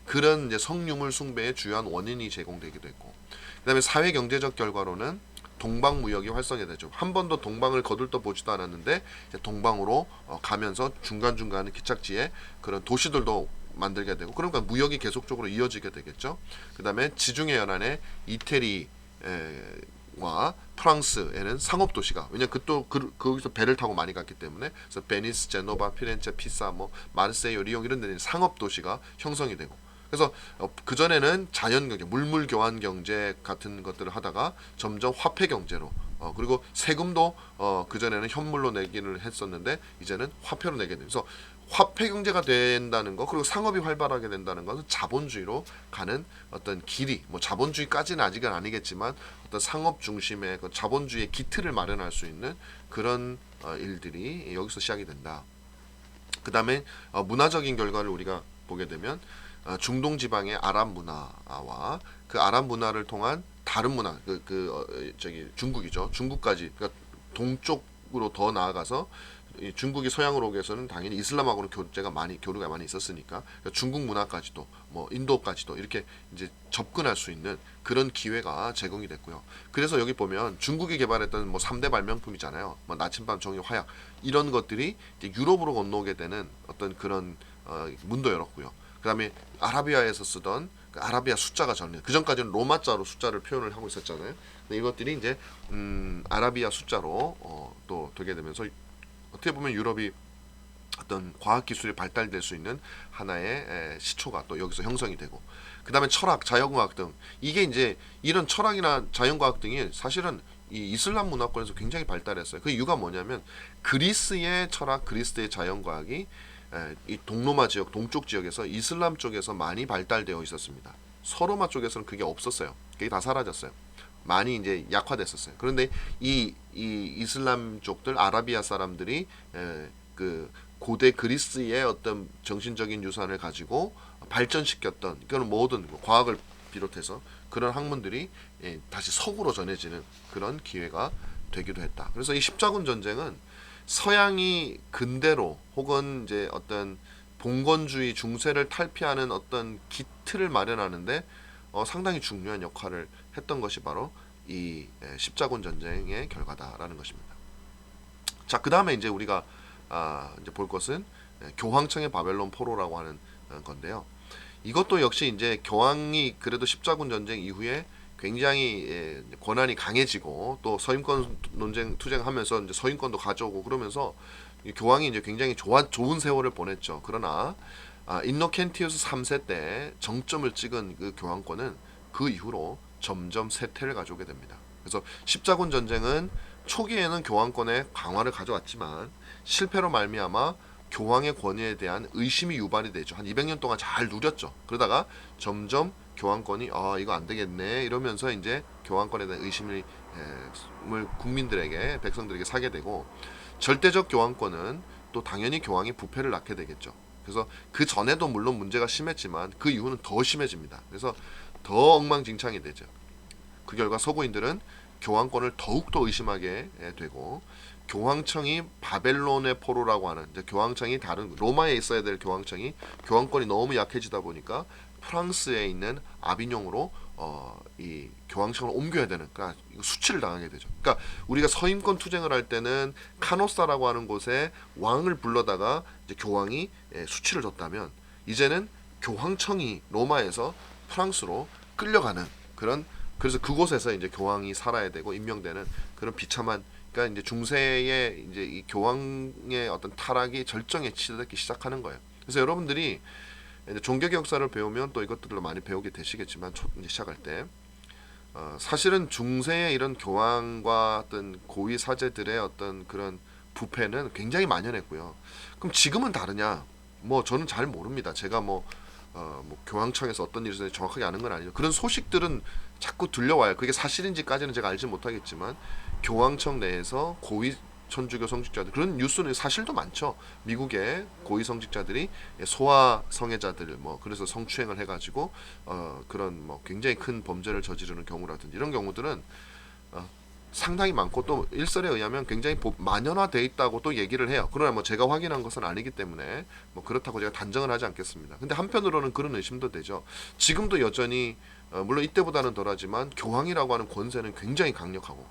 그런 이제 성유물 숭배의 주요한 원인이 제공되기도 했고, 그다음에 사회 경제적 결과로는 동방 무역이 활성이 되죠. 한 번도 동방을 거들떠 보지도 않았는데 이제 동방으로 가면서 중간중간 기착지에 그런 도시들도 만들게 되고, 그러니까 무역이 계속적으로 이어지게 되겠죠. 그다음에 지중해 연안의 이태리와 프랑스에는 상업 도시가, 왜냐 거기서 배를 타고 많이 갔기 때문에, 그래서 베니스, 제노바, 피렌체, 피사, 뭐 마르세유, 리옹 이런 데는 상업 도시가 형성이 되고, 그래서 그 전에는 자연 경제, 물물 교환 경제 같은 것들을 하다가 점점 화폐 경제로, 그리고 세금도 그 전에는 현물로 내기를 했었는데 이제는 화폐로 내게 돼요. 그래서 화폐 경제가 된다는 거, 그리고 상업이 활발하게 된다는 것은 자본주의로 가는 어떤 길이, 뭐 자본주의까지는 아직은 아니겠지만 어떤 상업 중심의 그 자본주의의 기틀을 마련할 수 있는 그런 일들이 여기서 시작이 된다. 그 다음에 문화적인 결과를 우리가 보게 되면 중동 지방의 아랍 문화와 그 아랍 문화를 통한 다른 문화, 중국이죠. 중국까지, 그러니까 동쪽으로 더 나아가서 중국이 서양으로 오기 위해서는 당연히 이슬람하고는 교류가 많이 있었으니까, 그러니까 중국 문화까지도, 뭐 인도까지도 이렇게 이제 접근할 수 있는 그런 기회가 제공이 됐고요. 그래서 여기 보면 중국이 개발했던 뭐 3대 발명품이잖아요. 뭐 나침반, 종이, 화약, 이런 것들이 이제 유럽으로 건너오게 되는 어떤 그런 문도 열었고요. 그 다음에 아라비아에서 쓰던 그 아라비아 숫자가 정리. 그 전까지는 로마자로 숫자를 표현을 하고 있었잖아요. 근데 이것들이 이제 아라비아 숫자로 또 되게 되면서 어떻게 보면 유럽이 어떤 과학 기술이 발달될 수 있는 하나의 시초가 또 여기서 형성이 되고, 그 다음에 철학, 자연과학 등, 이게 이제 이런 철학이나 자연과학 등이 사실은 이 이슬람 문화권에서 굉장히 발달했어요. 그 이유가 뭐냐면 그리스의 철학, 그리스의 자연과학이 이 동로마 지역, 동쪽 지역에서 이슬람 쪽에서 많이 발달되어 있었습니다. 서로마 쪽에서는 그게 없었어요. 그게 다 사라졌어요. 많이 이제 약화됐었어요. 그런데 이 이슬람 쪽들, 아라비아 사람들이 그 고대 그리스의 어떤 정신적인 유산을 가지고 발전시켰던, 이거는 모든 과학을 비롯해서 그런 학문들이 다시 서구로 전해지는 그런 기회가 되기도 했다. 그래서 이 십자군 전쟁은 서양이 근대로 혹은 이제 어떤 봉건주의 중세를 탈피하는 어떤 기틀을 마련하는데 상당히 중요한 역할을 했던 것이 바로 이 십자군 전쟁의 결과다라는 것입니다. 자, 그 다음에 이제 우리가 이제 볼 것은 교황청의 바벨론 포로라고 하는 건데요. 이것도 역시 이제 교황이 그래도 십자군 전쟁 이후에 굉장히 권한이 강해지고 또 서인권 논쟁 투쟁하면서 이제 서인권도 가져오고 그러면서 교황이 이제 굉장히 좋은 세월을 보냈죠. 그러나 인노켄티우스 3세 때 정점을 찍은 그 교황권은 그 이후로 점점 쇠퇴를 가져오게 됩니다. 그래서 십자군 전쟁은 초기에는 교황권의 강화를 가져왔지만 실패로 말미암아 교황의 권위에 대한 의심이 유발이 되죠. 한 200년 동안 잘 누렸죠. 그러다가 점점 교황권이 이거 안 되겠네 이러면서 이제 교황권에 대한 의심을 국민들에게, 백성들에게 사게 되고, 절대적 교황권은 또 당연히 교황이 부패를 낳게 되겠죠. 그래서 그 전에도 물론 문제가 심했지만 그 이후는 더 심해집니다. 그래서 더 엉망진창이 되죠. 그 결과 서구인들은 교황권을 더욱더 의심하게 되고, 교황청이 바벨론의 포로라고 하는, 이제 교황청이 다른 로마에 있어야 될 교황청이 교황권이 너무 약해지다 보니까 프랑스에 있는 아비뇽으로 이 교황청을 옮겨야 되는, 그러니까 수치를 당하게 되죠. 그러니까 우리가 서인권 투쟁을 할 때는 카노사라고 하는 곳에 왕을 불러다가 이제 교황이 수치를 줬다면, 이제는 교황청이 로마에서 프랑스로 끌려가는 그런, 그래서 그곳에서 이제 교황이 살아야 되고 임명되는 그런 비참한, 그러니까 이제 중세의 이제 이 교황의 어떤 타락이 절정에 치닫기 시작하는 거예요. 그래서 여러분들이 이제 종교의 역사를 배우면 또 이것들을 많이 배우게 되시겠지만, 이제 시작할 때 사실은 중세의 이런 교황과 어떤 고위 사제들의 어떤 그런 부패는 굉장히 만연했고요. 그럼 지금은 다르냐? 뭐 저는 잘 모릅니다. 제가 뭐 교황청에서 어떤 일이 있었는지 정확하게 아는 건 아니죠. 그런 소식들은 자꾸 들려와요. 그게 사실인지까지는 제가 알지 못하겠지만 교황청 내에서 고위 천주교 성직자들, 그런 뉴스는 사실도 많죠. 미국의 고위 성직자들이 소아 성애자들 그래서 성추행을 해가지고 그런 굉장히 큰 범죄를 저지르는 경우라든지 이런 경우들은 상당히 많고, 또 일설에 의하면 굉장히 만연화돼 있다고 또 얘기를 해요. 그러나 제가 확인한 것은 아니기 때문에 그렇다고 제가 단정을 하지 않겠습니다. 근데 한편으로는 그런 의심도 되죠. 지금도 여전히 물론 이때보다는 덜하지만 교황이라고 하는 권세는 굉장히 강력하고,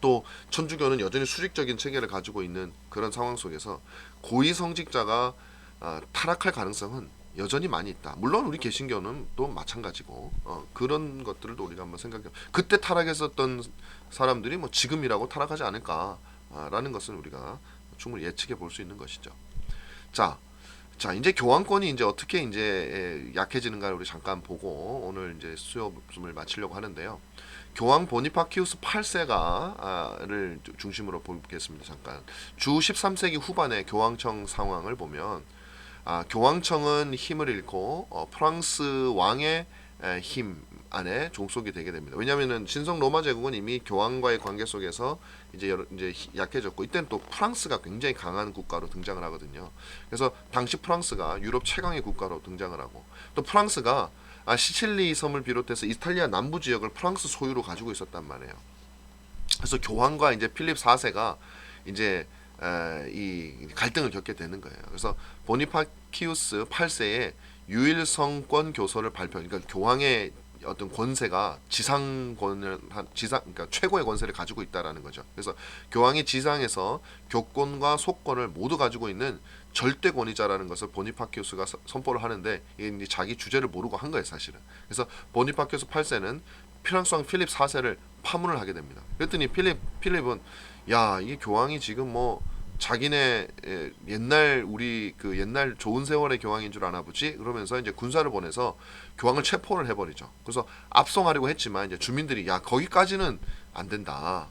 또 천주교는 여전히 수직적인 체계를 가지고 있는 그런 상황 속에서 고위 성직자가 타락할 가능성은 여전히 많이 있다. 물론 우리 개신교는 또 마찬가지고 그런 것들도 우리가 한번 생각해. 그때 타락했었던 사람들이 지금이라고 타락하지 않을까라는 것은 우리가 충분히 예측해 볼 수 있는 것이죠. 자, 이제 교황권이 이제 어떻게 이제 약해지는가를 우리 잠깐 보고 오늘 이제 수업을 마치려고 하는데요. 교황 보니파키우스 8세가를 중심으로 보겠습니다. 잠깐 주 13세기 후반의 교황청 상황을 보면 교황청은 힘을 잃고 프랑스 왕의 힘 안에 종속이 되게 됩니다. 왜냐하면은 신성 로마 제국은 이미 교황과의 관계 속에서 이제 약해졌고, 이때는 또 프랑스가 굉장히 강한 국가로 등장을 하거든요. 그래서 당시 프랑스가 유럽 최강의 국가로 등장을 하고, 또 프랑스가 시칠리 섬을 비롯해서 이탈리아 남부 지역을 프랑스 소유로 가지고 있었단 말이에요. 그래서 교황과 이제 필립 4세가 이제 이 갈등을 겪게 되는 거예요. 그래서 보니파키우스 8세의 유일성권 교서를 발표, 그러니까 교황의 어떤 권세가 그러니까 최고의 권세를 가지고 있다라는 거죠. 그래서 교황이 지상에서 교권과 속권을 모두 가지고 있는 절대 권위자라는 것을 보니파키우스가 선포를 하는데 이게 이제 자기 주제를 모르고 한 거예요 사실은. 그래서 보니파키우스 8세는 프랑스 왕 필립 4세를 파문을 하게 됩니다. 그랬더니 필립은 야 이게 교황이 지금 뭐 자기네 옛날 우리 그 옛날 좋은 세월의 교황인 줄 아나 보지 그러면서 이제 군사를 보내서 교황을 체포를 해버리죠. 그래서 압송하려고 했지만 이제 주민들이 야 거기까지는 안 된다.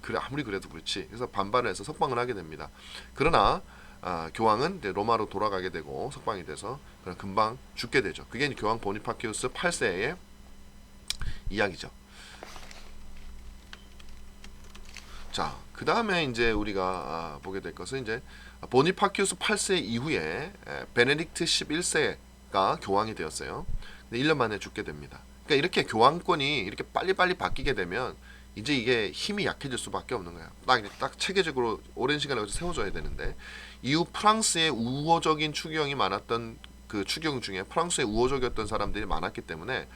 그래 아무리 그래도 그렇지. 그래서 반발을 해서 석방을 하게 됩니다. 그러나 교황은 이제 로마로 돌아가게 되고 석방이 돼서 금방 죽게 되죠. 그게 이제 교황 보니파키우스 8세의 이야기죠. 자, 그 다음에 이제 우리가 보게 될 것은 이제 보니파키우스 8세 이후에 베네딕트 11세가 교황이 되었어요. 근데 1년 만에 죽게 됩니다. 그러니까 이렇게 교황권이 이렇게 빨리빨리 바뀌게 되면 이제 이게 힘이 약해질 수밖에 없는 거야. 딱 체계적으로 오랜 시간을 세워줘야 되는데 이후 프랑스의 우호적인 추경이 많았던 그 추경 중에 프랑스의 우호적이었던 사람들이 많았기 때문에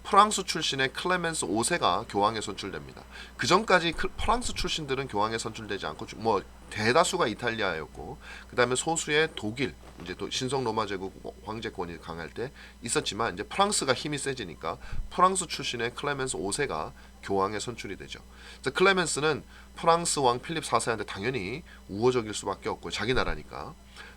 프랑스 출신의 클레멘스 5세가 교황에 선출됩니다. 그 전까지 프랑스 출신들은 교황에 선출되지 않고 뭐 대다수가 이탈리아였고 그 다음에 소수의 독일 이제 또 신성 로마 제국 황제권이 강할 때 있었지만 이제 프랑스가 힘이 세지니까 프랑스 출신의 클레멘스 5세가 교황에 선출이 되죠. 그래서 클레멘스는 프랑스 왕 필립 4세한테 당연히 우호적일 수밖에 없고 자기 나라니까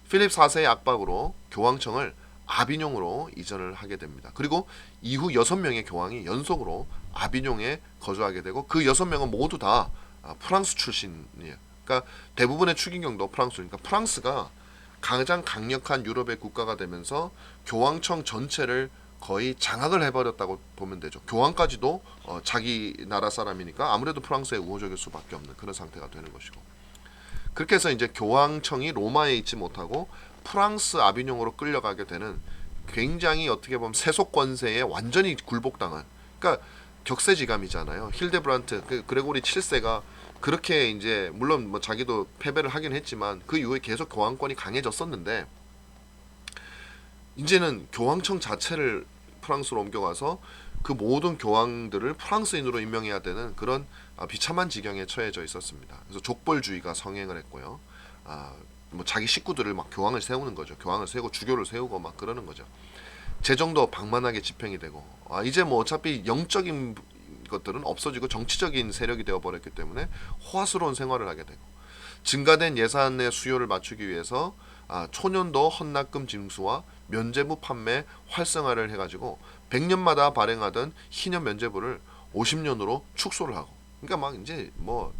필립 4세의 압박으로 교황청을 아비뇽으로 이전을 하게 됩니다. 그리고 이후 6명의 교황이 연속으로 아비뇽에 거주하게 되고 그 6명은 모두 다 프랑스 출신이에요. 그러니까 대부분의 추기경도 프랑스니까 프랑스가 가장 강력한 유럽의 국가가 되면서 교황청 전체를 거의 장악을 해버렸다고 보면 되죠. 교황까지도 자기 나라 사람이니까 아무래도 프랑스에 우호적일 수밖에 없는 그런 상태가 되는 것이고 그렇게 해서 이제 교황청이 로마에 있지 못하고 프랑스 아비뇽으로 끌려가게 되는 굉장히 어떻게 보면 세속 권세에 완전히 굴복당한 그러니까 격세지감이잖아요. 힐데브란트 그레고리 7세가 그렇게 이제 물론 뭐 자기도 패배를 하긴 했지만 그 이후에 계속 교황권이 강해졌었는데 이제는 교황청 자체를 프랑스로 옮겨가서 그 모든 교황들을 프랑스인으로 임명해야 되는 그런 비참한 지경에 처해져 있었습니다. 그래서 족벌주의가 성행을 했고요. 뭐 자기 식구들을 막 교황을 세우는 거죠. 교황을 세우고 주교를 세우고 막 그러는 거죠. 재정도 방만하게 집행이 되고 이제 뭐 어차피 영적인 것들은 없어지고 정치적인 세력이 되어버렸기 때문에 호화스러운 생활을 하게 되고 증가된 예산의 수요를 맞추기 위해서 초년도 헌납금 징수와 면제부 판매 활성화를 해가지고 100년마다 발행하던 희년 면제부를 50년으로 축소를 하고 그러니까 막 이제 뭐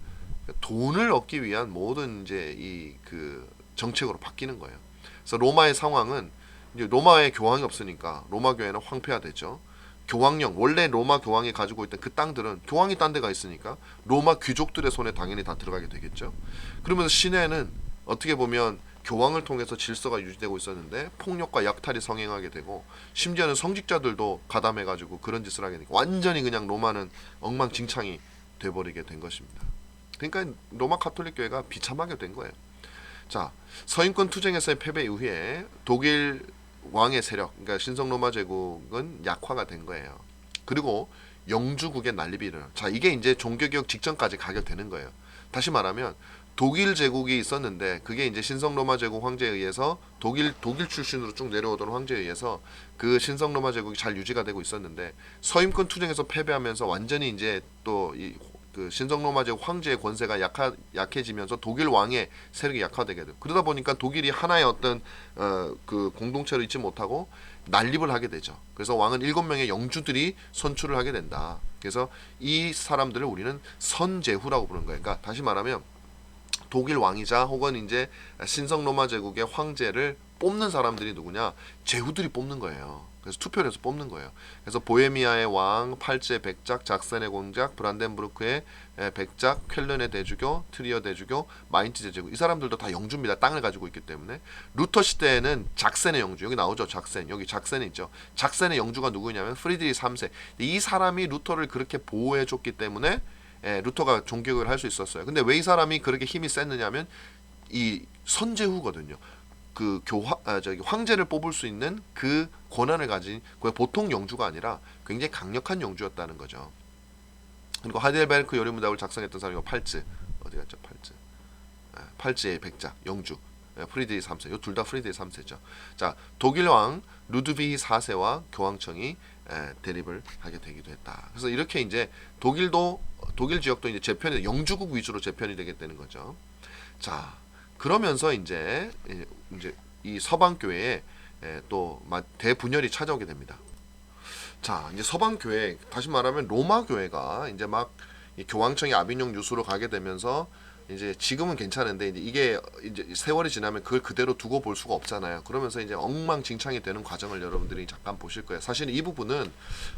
돈을 얻기 위한 모든 이제 이 그 정책으로 바뀌는 거예요. 그래서 로마의 상황은 이제 로마에 교황이 없으니까 로마 교회는 황폐화됐죠. 교황령 원래 로마 교황이 가지고 있던 그 땅들은 교황이 딴 데가 있으니까 로마 귀족들의 손에 당연히 다 들어가게 되겠죠. 그러면서 시내는 어떻게 보면 교황을 통해서 질서가 유지되고 있었는데 폭력과 약탈이 성행하게 되고 심지어는 성직자들도 가담해가지고 그런 짓을 하게 되고 완전히 그냥 로마는 엉망진창이 돼버리게 된 것입니다. 그러니까 로마 가톨릭 교회가 비참하게 된 거예요. 자, 서인권 투쟁에서의 패배 이후에 독일 왕의 세력, 그러니까 신성 로마 제국은 약화가 된 거예요. 그리고 영주국의 난립이 일어나. 자, 이게 이제 종교개혁 직전까지 가게 되는 거예요. 다시 말하면 독일 제국이 있었는데 그게 이제 신성 로마 제국 황제에 의해서 독일 출신으로 쭉 내려오던 황제에 의해서 그 신성 로마 제국이 잘 유지가 되고 있었는데 서인권 투쟁에서 패배하면서 완전히 이제 또 그 신성 로마 제국 황제의 권세가 약해지면서 독일 왕의 세력이 약화되게 돼요. 그러다 보니까 독일이 하나의 어떤 그 공동체로 있지 못하고 난립을 하게 되죠. 그래서 왕은 7명의 영주들이 선출을 하게 된다. 그래서 이 사람들을 우리는 선제후라고 부르는 거예요. 그러니까 다시 말하면 독일 왕이자 혹은 이제 신성 로마 제국의 황제를 뽑는 사람들이 누구냐? 제후들이 뽑는 거예요. 그래서 투표를 해서 뽑는 거예요. 그래서 보헤미아의 왕, 팔제 백작, 작센의 공작, 브란덴부르크의 백작, 쾰른의 대주교, 트리어 대주교, 마인츠 제주교 이 사람들도 다 영주입니다. 땅을 가지고 있기 때문에 루터 시대에는 작센의 영주 여기 나오죠. 작센 여기 작센이 있죠. 작센의 영주가 누구냐면 프리드리 3세. 이 사람이 루터를 그렇게 보호해줬기 때문에 루터가 종교개혁을 할 수 있었어요. 근데 왜 이 사람이 그렇게 힘이 셌느냐면 이 선제후거든요. 그 황제를 뽑을 수 있는 그 권한을 가진 보통 영주가 아니라 굉장히 강력한 영주였다는 거죠. 그리고 하이델베르크 요리문답을 작성했던 사람이 팔츠 어디 갔죠? 팔츠의 백작 영주 프리드리히 3세. 요 둘 다 프리드리히 3세죠. 자, 독일 왕 루드비히 4세와 교황청이 대립을 하게 되기도 했다. 그래서 이렇게 이제 독일 지역도 이제 재편이 영주국 위주로 재편이 되게 되는 거죠. 자, 그러면서 이제 이 서방 교회에 또 대분열이 찾아오게 됩니다. 자, 이제 서방 교회, 다시 말하면 로마 교회가 이제 막 이 교황청이 아비뇽 유수로 가게 되면서 이제 지금은 괜찮은데 이게 이제 세월이 지나면 그걸 그대로 두고 볼 수가 없잖아요. 그러면서 이제 엉망진창이 되는 과정을 여러분들이 잠깐 보실 거예요. 사실 이 부분은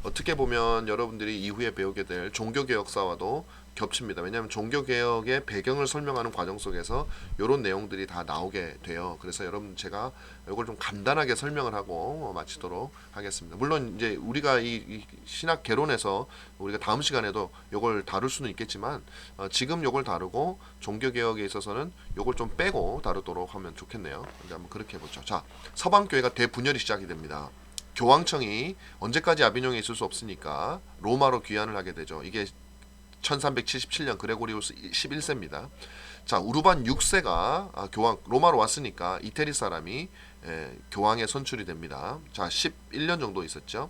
어떻게 보면 여러분들이 이후에 배우게 될 종교개혁사와도 겹칩니다. 왜냐하면 종교개혁의 배경을 설명하는 과정 속에서 이런 내용들이 다 나오게 돼요. 그래서 여러분 제가 이걸 좀 간단하게 설명을 하고 마치도록 하겠습니다. 물론 이제 우리가 이 신학 개론에서 우리가 다음 시간에도 이걸 다룰 수는 있겠지만 지금 이걸 다루고 종교개혁에 있어서는 이걸 좀 빼고 다루도록 하면 좋겠네요. 이제 한번 그렇게 해보죠. 자, 서방교회가 대분열이 시작이 됩니다. 교황청이 언제까지 아비뇽에 있을 수 없으니까 로마로 귀환을 하게 되죠. 이게 1377년 그레고리우스 11세입니다. 자, 우르반 6세가 교황 로마로 왔으니까 이태리 사람이 교황에 선출이 됩니다. 자, 11년 정도 있었죠.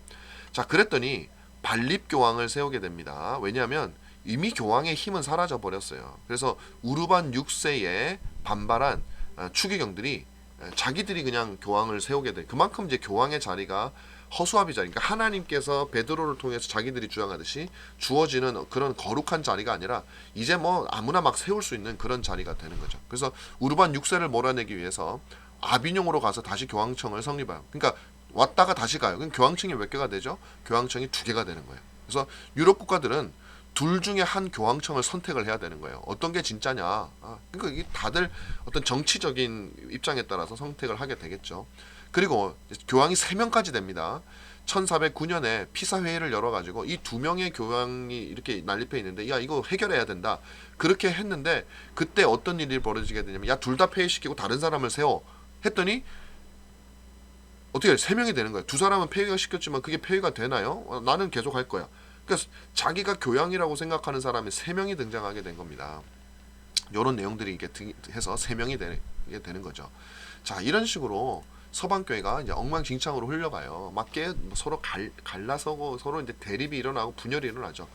자, 그랬더니 반립 교황을 세우게 됩니다. 왜냐하면 이미 교황의 힘은 사라져 버렸어요. 그래서 우르반 6세에 반발한 추기경들이 자기들이 그냥 교황을 세우게 돼. 그만큼 이제 교황의 자리가 허수아비 자리, 그러니까 하나님께서 베드로를 통해서 자기들이 주장하듯이 주어지는 그런 거룩한 자리가 아니라 이제 뭐 아무나 막 세울 수 있는 그런 자리가 되는 거죠. 그래서 우르반 6세를 몰아내기 위해서 아비뇽으로 가서 다시 교황청을 성립해요. 그러니까 왔다가 다시 가요. 그럼 교황청이 몇 개가 되죠? 교황청이 2개가 되는 거예요. 그래서 유럽 국가들은 둘 중에 한 교황청을 선택을 해야 되는 거예요. 어떤 게 진짜냐? 그러니까 이게 다들 어떤 정치적인 입장에 따라서 선택을 하게 되겠죠. 그리고 교황이 3명까지 됩니다. 1409년에 피사 회의를 열어가지고 이 2명의 교황이 이렇게 난립해 있는데 야 이거 해결해야 된다. 그렇게 했는데 그때 어떤 일이 벌어지게 되냐면 야 둘 다 폐위시키고 다른 사람을 세워 했더니 어떻게 3명이 되는 거예요. 2사람은 폐위가 시켰지만 그게 폐위가 되나요? 나는 계속 할 거야. 그러니까 자기가 교황이라고 생각하는 사람이 3명이 등장하게 된 겁니다. 이런 내용들이 이게 해서 3명이 되게 되는 거죠. 자, 이런 식으로 서방교회가 이제 엉망진창으로 흘러가요. 서로 갈라서고 서로 이제 대립이 일어나고 분열이 일어나죠.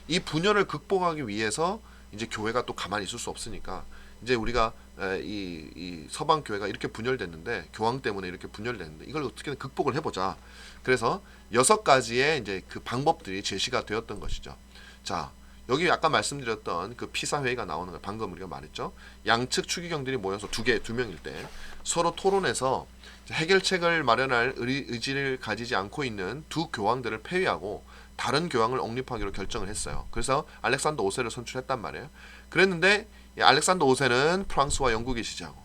이 분열을 극복하기 위해서 이제 교회가 또 가만히 있을 수 없으니까 이제 우리가 이 서방교회가 이렇게 분열됐는데 교황 때문에 이렇게 분열됐는데 이걸 어떻게든 극복을 해보자. 그래서 6가지의 이제 그 방법들이 제시가 되었던 것이죠. 자, 여기 아까 말씀드렸던 그 피사 회의가 나오는 걸 방금 우리가 말했죠. 양측 추기경들이 모여서 2명일 때 서로 토론해서 해결책을 마련할 의지를 가지지 않고 있는 두 교황들을 폐위하고 다른 교황을 옹립하기로 결정을 했어요. 그래서 알렉산더 5세를 선출했단 말이에요. 그랬는데 알렉산더 5세는 프랑스와 영국이 지지하고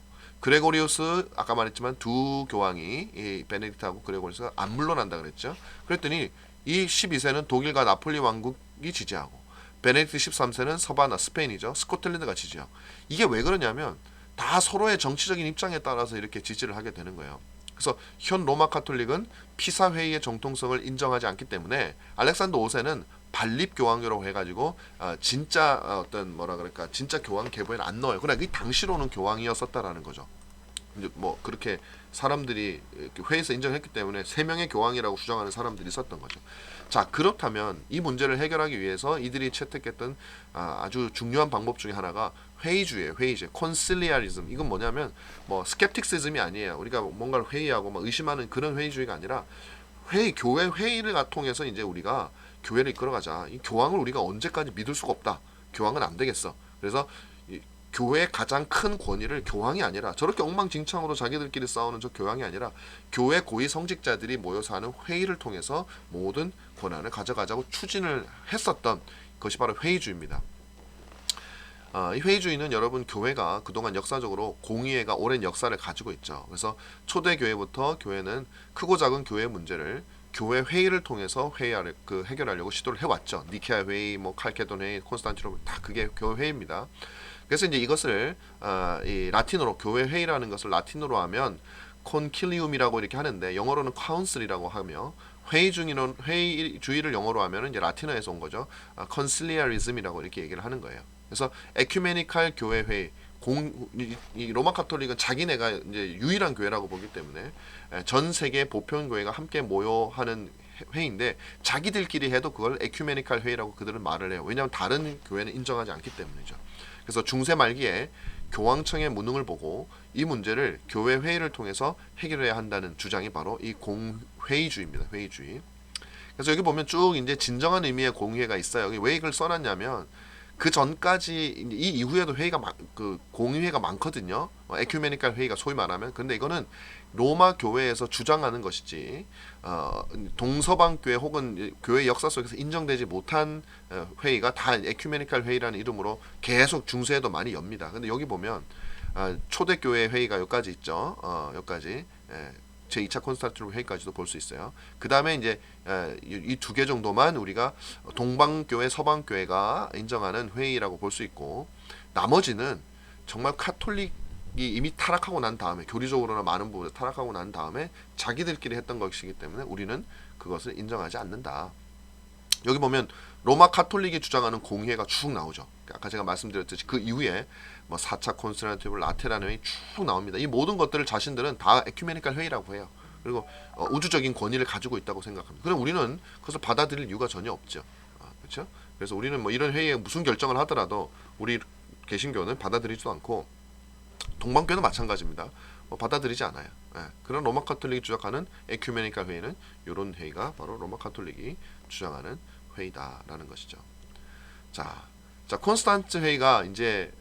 그레고리우스 아까 말했지만 두 교황이 이 베네딕트하고 그레고리우스가 안 물러난다 그랬죠. 그랬더니 이 12세는 독일과 나폴리 왕국이 지지하고 베네딕트 13세는 서바나 스페인이죠. 스코틀랜드가 지지하고 이게 왜 그러냐면 다 서로의 정치적인 입장에 따라서 이렇게 지지를 하게 되는 거예요. 그래서 현 로마 카톨릭은 피사 회의의 정통성을 인정하지 않기 때문에 알렉산더 5세는 반립 교황이라고 해가지고 진짜 어떤 뭐라 그럴까 진짜 교황 계보에는 안 넣어요. 그러나 이 당시로는 교황이었었다라는 거죠. 이제 뭐 그렇게 사람들이 회의에서 인정했기 때문에 3명의 교황이라고 주장하는 사람들이 있었던 거죠. 자, 그렇다면 이 문제를 해결하기 위해서 이들이 채택했던 아주 중요한 방법 중에 하나가 회의주의예요. 회의제, 콘실리아리즘. 이건 뭐냐면 뭐 스캡틱시즘이 아니에요. 우리가 뭔가를 회의하고 막 의심하는 그런 회의주의가 아니라 교회 회의를 통해서 이제 우리가 교회를 이끌어가자. 이 교황을 우리가 언제까지 믿을 수가 없다. 교황은 안 되겠어. 그래서 교회의 가장 큰 권위를 교황이 아니라 저렇게 엉망진창으로 자기들끼리 싸우는 저 교황이 아니라 교회 고위 성직자들이 모여서 하는 회의를 통해서 모든 권한을 가져가자고 추진을 했었던 것이 바로 회의주의입니다. 이 회의주의는 여러분 교회가 그동안 역사적으로 공의회가 오랜 역사를 가지고 있죠. 그래서 초대교회부터 교회는 크고 작은 교회 문제를 교회 회의를 통해서 해결하려고 시도를 해왔죠. 니케아 회의, 뭐 칼케돈 회의, 콘스탄티노플 다 그게 교회 회의입니다. 그래서 이제 이것을 이 라틴어로 교회 회의라는 것을 라틴어로 하면 콘킬리움이라고 이렇게 하는데 영어로는 카운슬이라고 하며 회의주의를 영어로 하면은 이제 라틴어에서 온 거죠. 컨실리아리즘이라고 이렇게 얘기를 하는 거예요. 그래서 에큐메니칼 교회 회의, 이 로마 카톨릭은 자기네가 이제 유일한 교회라고 보기 때문에 전 세계 보편 교회가 함께 모여 하는 회의인데 자기들끼리 해도 그걸 에큐메니칼 회의라고 그들은 말을 해요. 왜냐하면 다른 교회는 인정하지 않기 때문이죠. 그래서 중세 말기에 교황청의 무능을 보고 이 문제를 교회 회의를 통해서 해결해야 한다는 주장이 바로 이 공회의주의입니다. 회의주의. 그래서 여기 보면 쭉 이제 진정한 의미의 공회가 있어요. 왜 이걸 써놨냐면 그 전까지 이 이후에도 회의가 그 공의회가 많거든요. 에큐메니칼 회의가 소위 말하면. 근데 이거는 로마 교회에서 주장하는 것이지 동서방 교회 혹은 교회 역사 속에서 인정되지 못한 회의가 다 에큐메니칼 회의라는 이름으로 계속 중세에도 많이 엽니다. 근데 여기 보면 초대교회 회의가 여기까지 있죠. 여기까지. 제2차 콘스탄티노플 회의까지도 볼 수 있어요. 그 다음에 이제 이 두 개 정도만 우리가 동방교회, 서방교회가 인정하는 회의라고 볼 수 있고 나머지는 정말 카톨릭이 이미 타락하고 난 다음에 교리적으로나 많은 부분에 타락하고 난 다음에 자기들끼리 했던 것이기 때문에 우리는 그것을 인정하지 않는다. 여기 보면 로마 카톨릭이 주장하는 공의회가 쭉 나오죠. 아까 제가 말씀드렸듯이 그 이후에 뭐 4차 콘스탄티노플 라테란 회의 쭉 나옵니다. 이 모든 것들을 자신들은 다 에큐메니칼 회의라고 해요. 그리고 우주적인 권위를 가지고 있다고 생각합니다. 그럼 우리는 그것을 받아들일 이유가 전혀 없죠. 그렇죠? 그래서 우리는 뭐 이런 회의에 무슨 결정을 하더라도 우리 개신교는 받아들이지도 않고 동방교는 마찬가지입니다. 받아들이지 않아요. 그런 로마 카톨릭이 주장하는 에큐메니칼 회의는 이런 회의가 바로 로마 카톨릭이 주장하는 회의다라는 것이죠. 자, 콘스탄츠 회의가 이제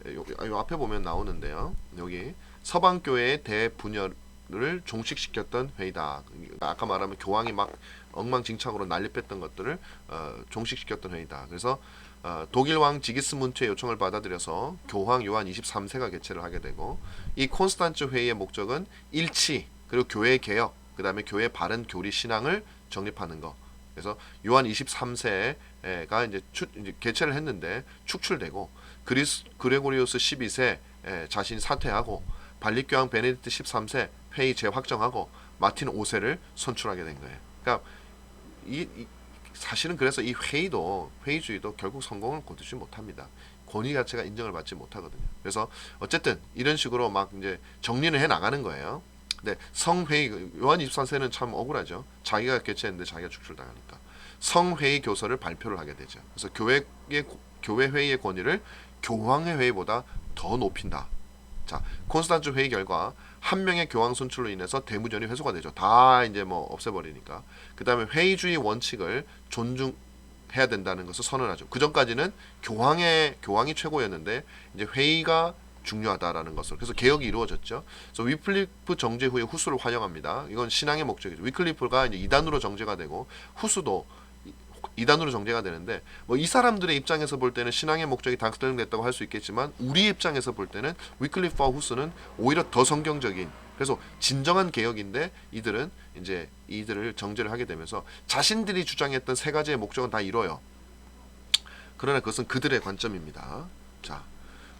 요 앞에 보면 나오는데요. 여기 서방 교회의 대분열을 종식시켰던 회의다. 아까 말하면 교황이 막 엉망진창으로 난리 뺐던 것들을 종식시켰던 회의다. 그래서 독일 왕 지기스문트의 요청을 받아들여서 교황 요한 23세가 개최를 하게 되고 이 콘스탄츠 회의의 목적은 일치 그리고 교회 개혁 그 다음에 교회 바른 교리 신앙을 정립하는 거. 그래서 요한 23세가 이제 개최를 했는데 축출되고 그레고리우스 12세 자신이 사퇴하고 발리교황 베네딕트 13세 회의 재확정하고 마틴 5세를 선출하게 된 거예요. 그러니까 사실은 그래서 이 회의주의도 결국 성공을 거두지 못합니다. 권위 자체가 인정을 받지 못하거든요. 그래서 어쨌든 이런 식으로 막 이제 정리를 해 나가는 거예요. 네, 성회의 요한 23세는 참 억울하죠. 자기가 개최했는데 자기가 축출당하니까 성회의 교서를 발표를 하게 되죠. 그래서 교회 회의의 권위를 교황의 회의보다 더 높인다. 자, 콘스탄츠 회의 결과 한 명의 교황 선출로 인해서 대무전이 회수가 되죠. 다 이제 뭐 없애버리니까. 그 다음에 회의주의 원칙을 존중해야 된다는 것을 선언하죠. 그 전까지는 교황이 최고였는데 이제 회의가 중요하다라는 것을. 그래서 개혁이 이루어졌죠. 그래서 위클리프 정제 후에 후스를 환영합니다. 이건 신앙의 목적이죠. 위클리프가 이제 이단으로 정제가 되고 후스도 이단으로 정제가 되는데 뭐 이 사람들의 입장에서 볼 때는 신앙의 목적이 달성됐다고 할 수 있겠지만 우리 입장에서 볼 때는 위클리프와 후스는 오히려 더 성경적인 그래서 진정한 개혁인데 이들을 정제를 하게 되면서 자신들이 주장했던 세 가지의 목적은 다 이뤄요. 그러나 그것은 그들의 관점입니다. 자,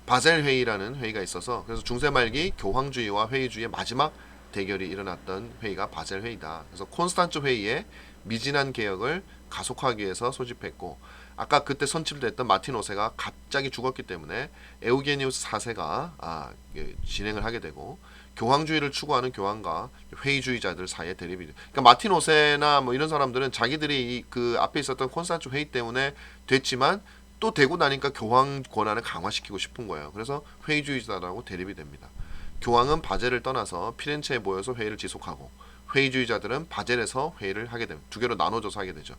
바셀 회의라는 회의가 있어서 그래서 중세 말기 교황주의와 회의주의의 마지막 대결이 일어났던 회의가 바셀 회의다. 그래서 콘스탄츠 회의에 미진한 개혁을 가속화하기 위해서 소집했고 아까 그때 선출됐던 마틴 5세가 갑자기 죽었기 때문에 에우게니우스 4세가 진행을 하게 되고 교황주의를 추구하는 교황과 회의주의자들 사이의 대립이 그러니까 마틴 5세나 뭐 이런 사람들은 자기들이 그 앞에 있었던 콘스탄츠 회의 때문에 됐지만 또 되고 나니까 교황 권한을 강화시키고 싶은 거예요. 그래서 회의주의자라고 대립이 됩니다. 교황은 바젤을 떠나서 피렌체에 모여서 회의를 지속하고 회의주의자들은 바젤에서 회의를 하게 됩니다. 두 개로 나눠져서 하게 되죠.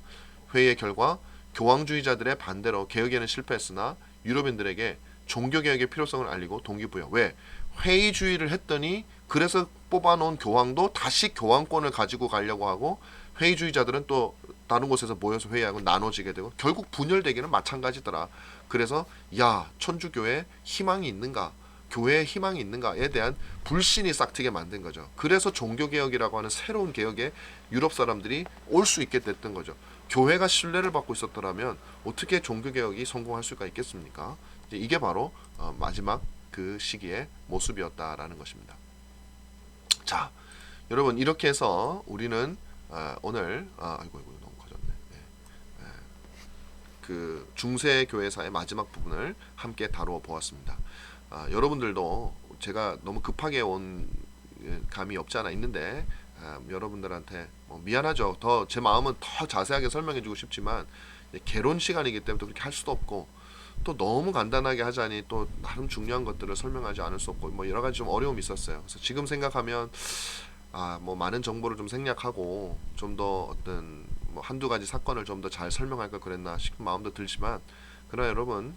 회의의 결과 교황주의자들의 반대로 개혁에는 실패했으나 유럽인들에게 종교개혁의 필요성을 알리고 동기부여. 왜? 회의주의를 했더니 그래서 뽑아놓은 교황도 다시 교황권을 가지고 가려고 하고 회의주의자들은 또 다른 곳에서 모여서 회의하고 나눠지게 되고 결국 분열되기는 마찬가지더라. 그래서 야 천주교에 희망이 있는가? 교회에 희망이 있는가에 대한 불신이 싹트게 만든 거죠. 그래서 종교개혁이라고 하는 새로운 개혁에 유럽 사람들이 올 수 있게 됐던 거죠. 교회가 신뢰를 받고 있었더라면 어떻게 종교개혁이 성공할 수가 있겠습니까? 이게 바로 마지막 그 시기의 모습이었다라는 것입니다. 자, 여러분 이렇게 해서 우리는 오늘 아이고 너무 커졌네. 그 중세 교회사의 마지막 부분을 함께 다루어 보았습니다. 여러분들도 제가 너무 급하게 온 감이 없지 않아 있는데 여러분들한테 뭐 미안하죠. 더 제 마음은 더 자세하게 설명해주고 싶지만 개론 시간이기 때문에 또 그렇게 할 수도 없고 또 너무 간단하게 하자니 또 나름 중요한 것들을 설명하지 않을 수 없고 뭐 여러 가지 좀 어려움이 있었어요. 그래서 지금 생각하면 뭐 많은 정보를 좀 생략하고 좀 더 어떤 뭐 한두 가지 사건을 좀 더 잘 설명할 걸 그랬나 싶은 마음도 들지만 그러나 여러분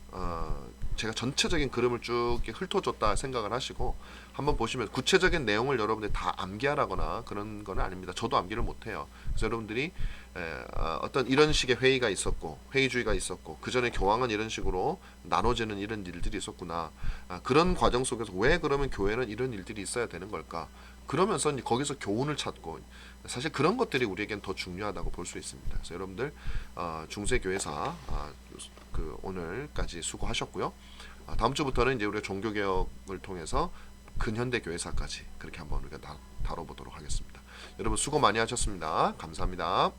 제가 전체적인 그림을 쭉 이렇게 훑어줬다 생각을 하시고 한번 보시면 구체적인 내용을 여러분들이 다 암기하라거나 그런 건 아닙니다. 저도 암기를 못해요. 그래서 여러분들이 어떤 이런 식의 회의가 있었고 회의주의가 있었고 그 전에 교황은 이런 식으로 나눠지는 이런 일들이 있었구나. 그런 과정 속에서 왜 그러면 교회는 이런 일들이 있어야 되는 걸까? 그러면서 이제 거기서 교훈을 찾고 사실 그런 것들이 우리에겐 더 중요하다고 볼 수 있습니다. 그래서 여러분들 중세교회사 그 오늘까지 수고하셨고요. 다음 주부터는 이제 우리가 종교개혁을 통해서 근현대 교회사까지 그렇게 한번 우리가 다뤄보도록 하겠습니다. 여러분 수고 많이 하셨습니다. 감사합니다.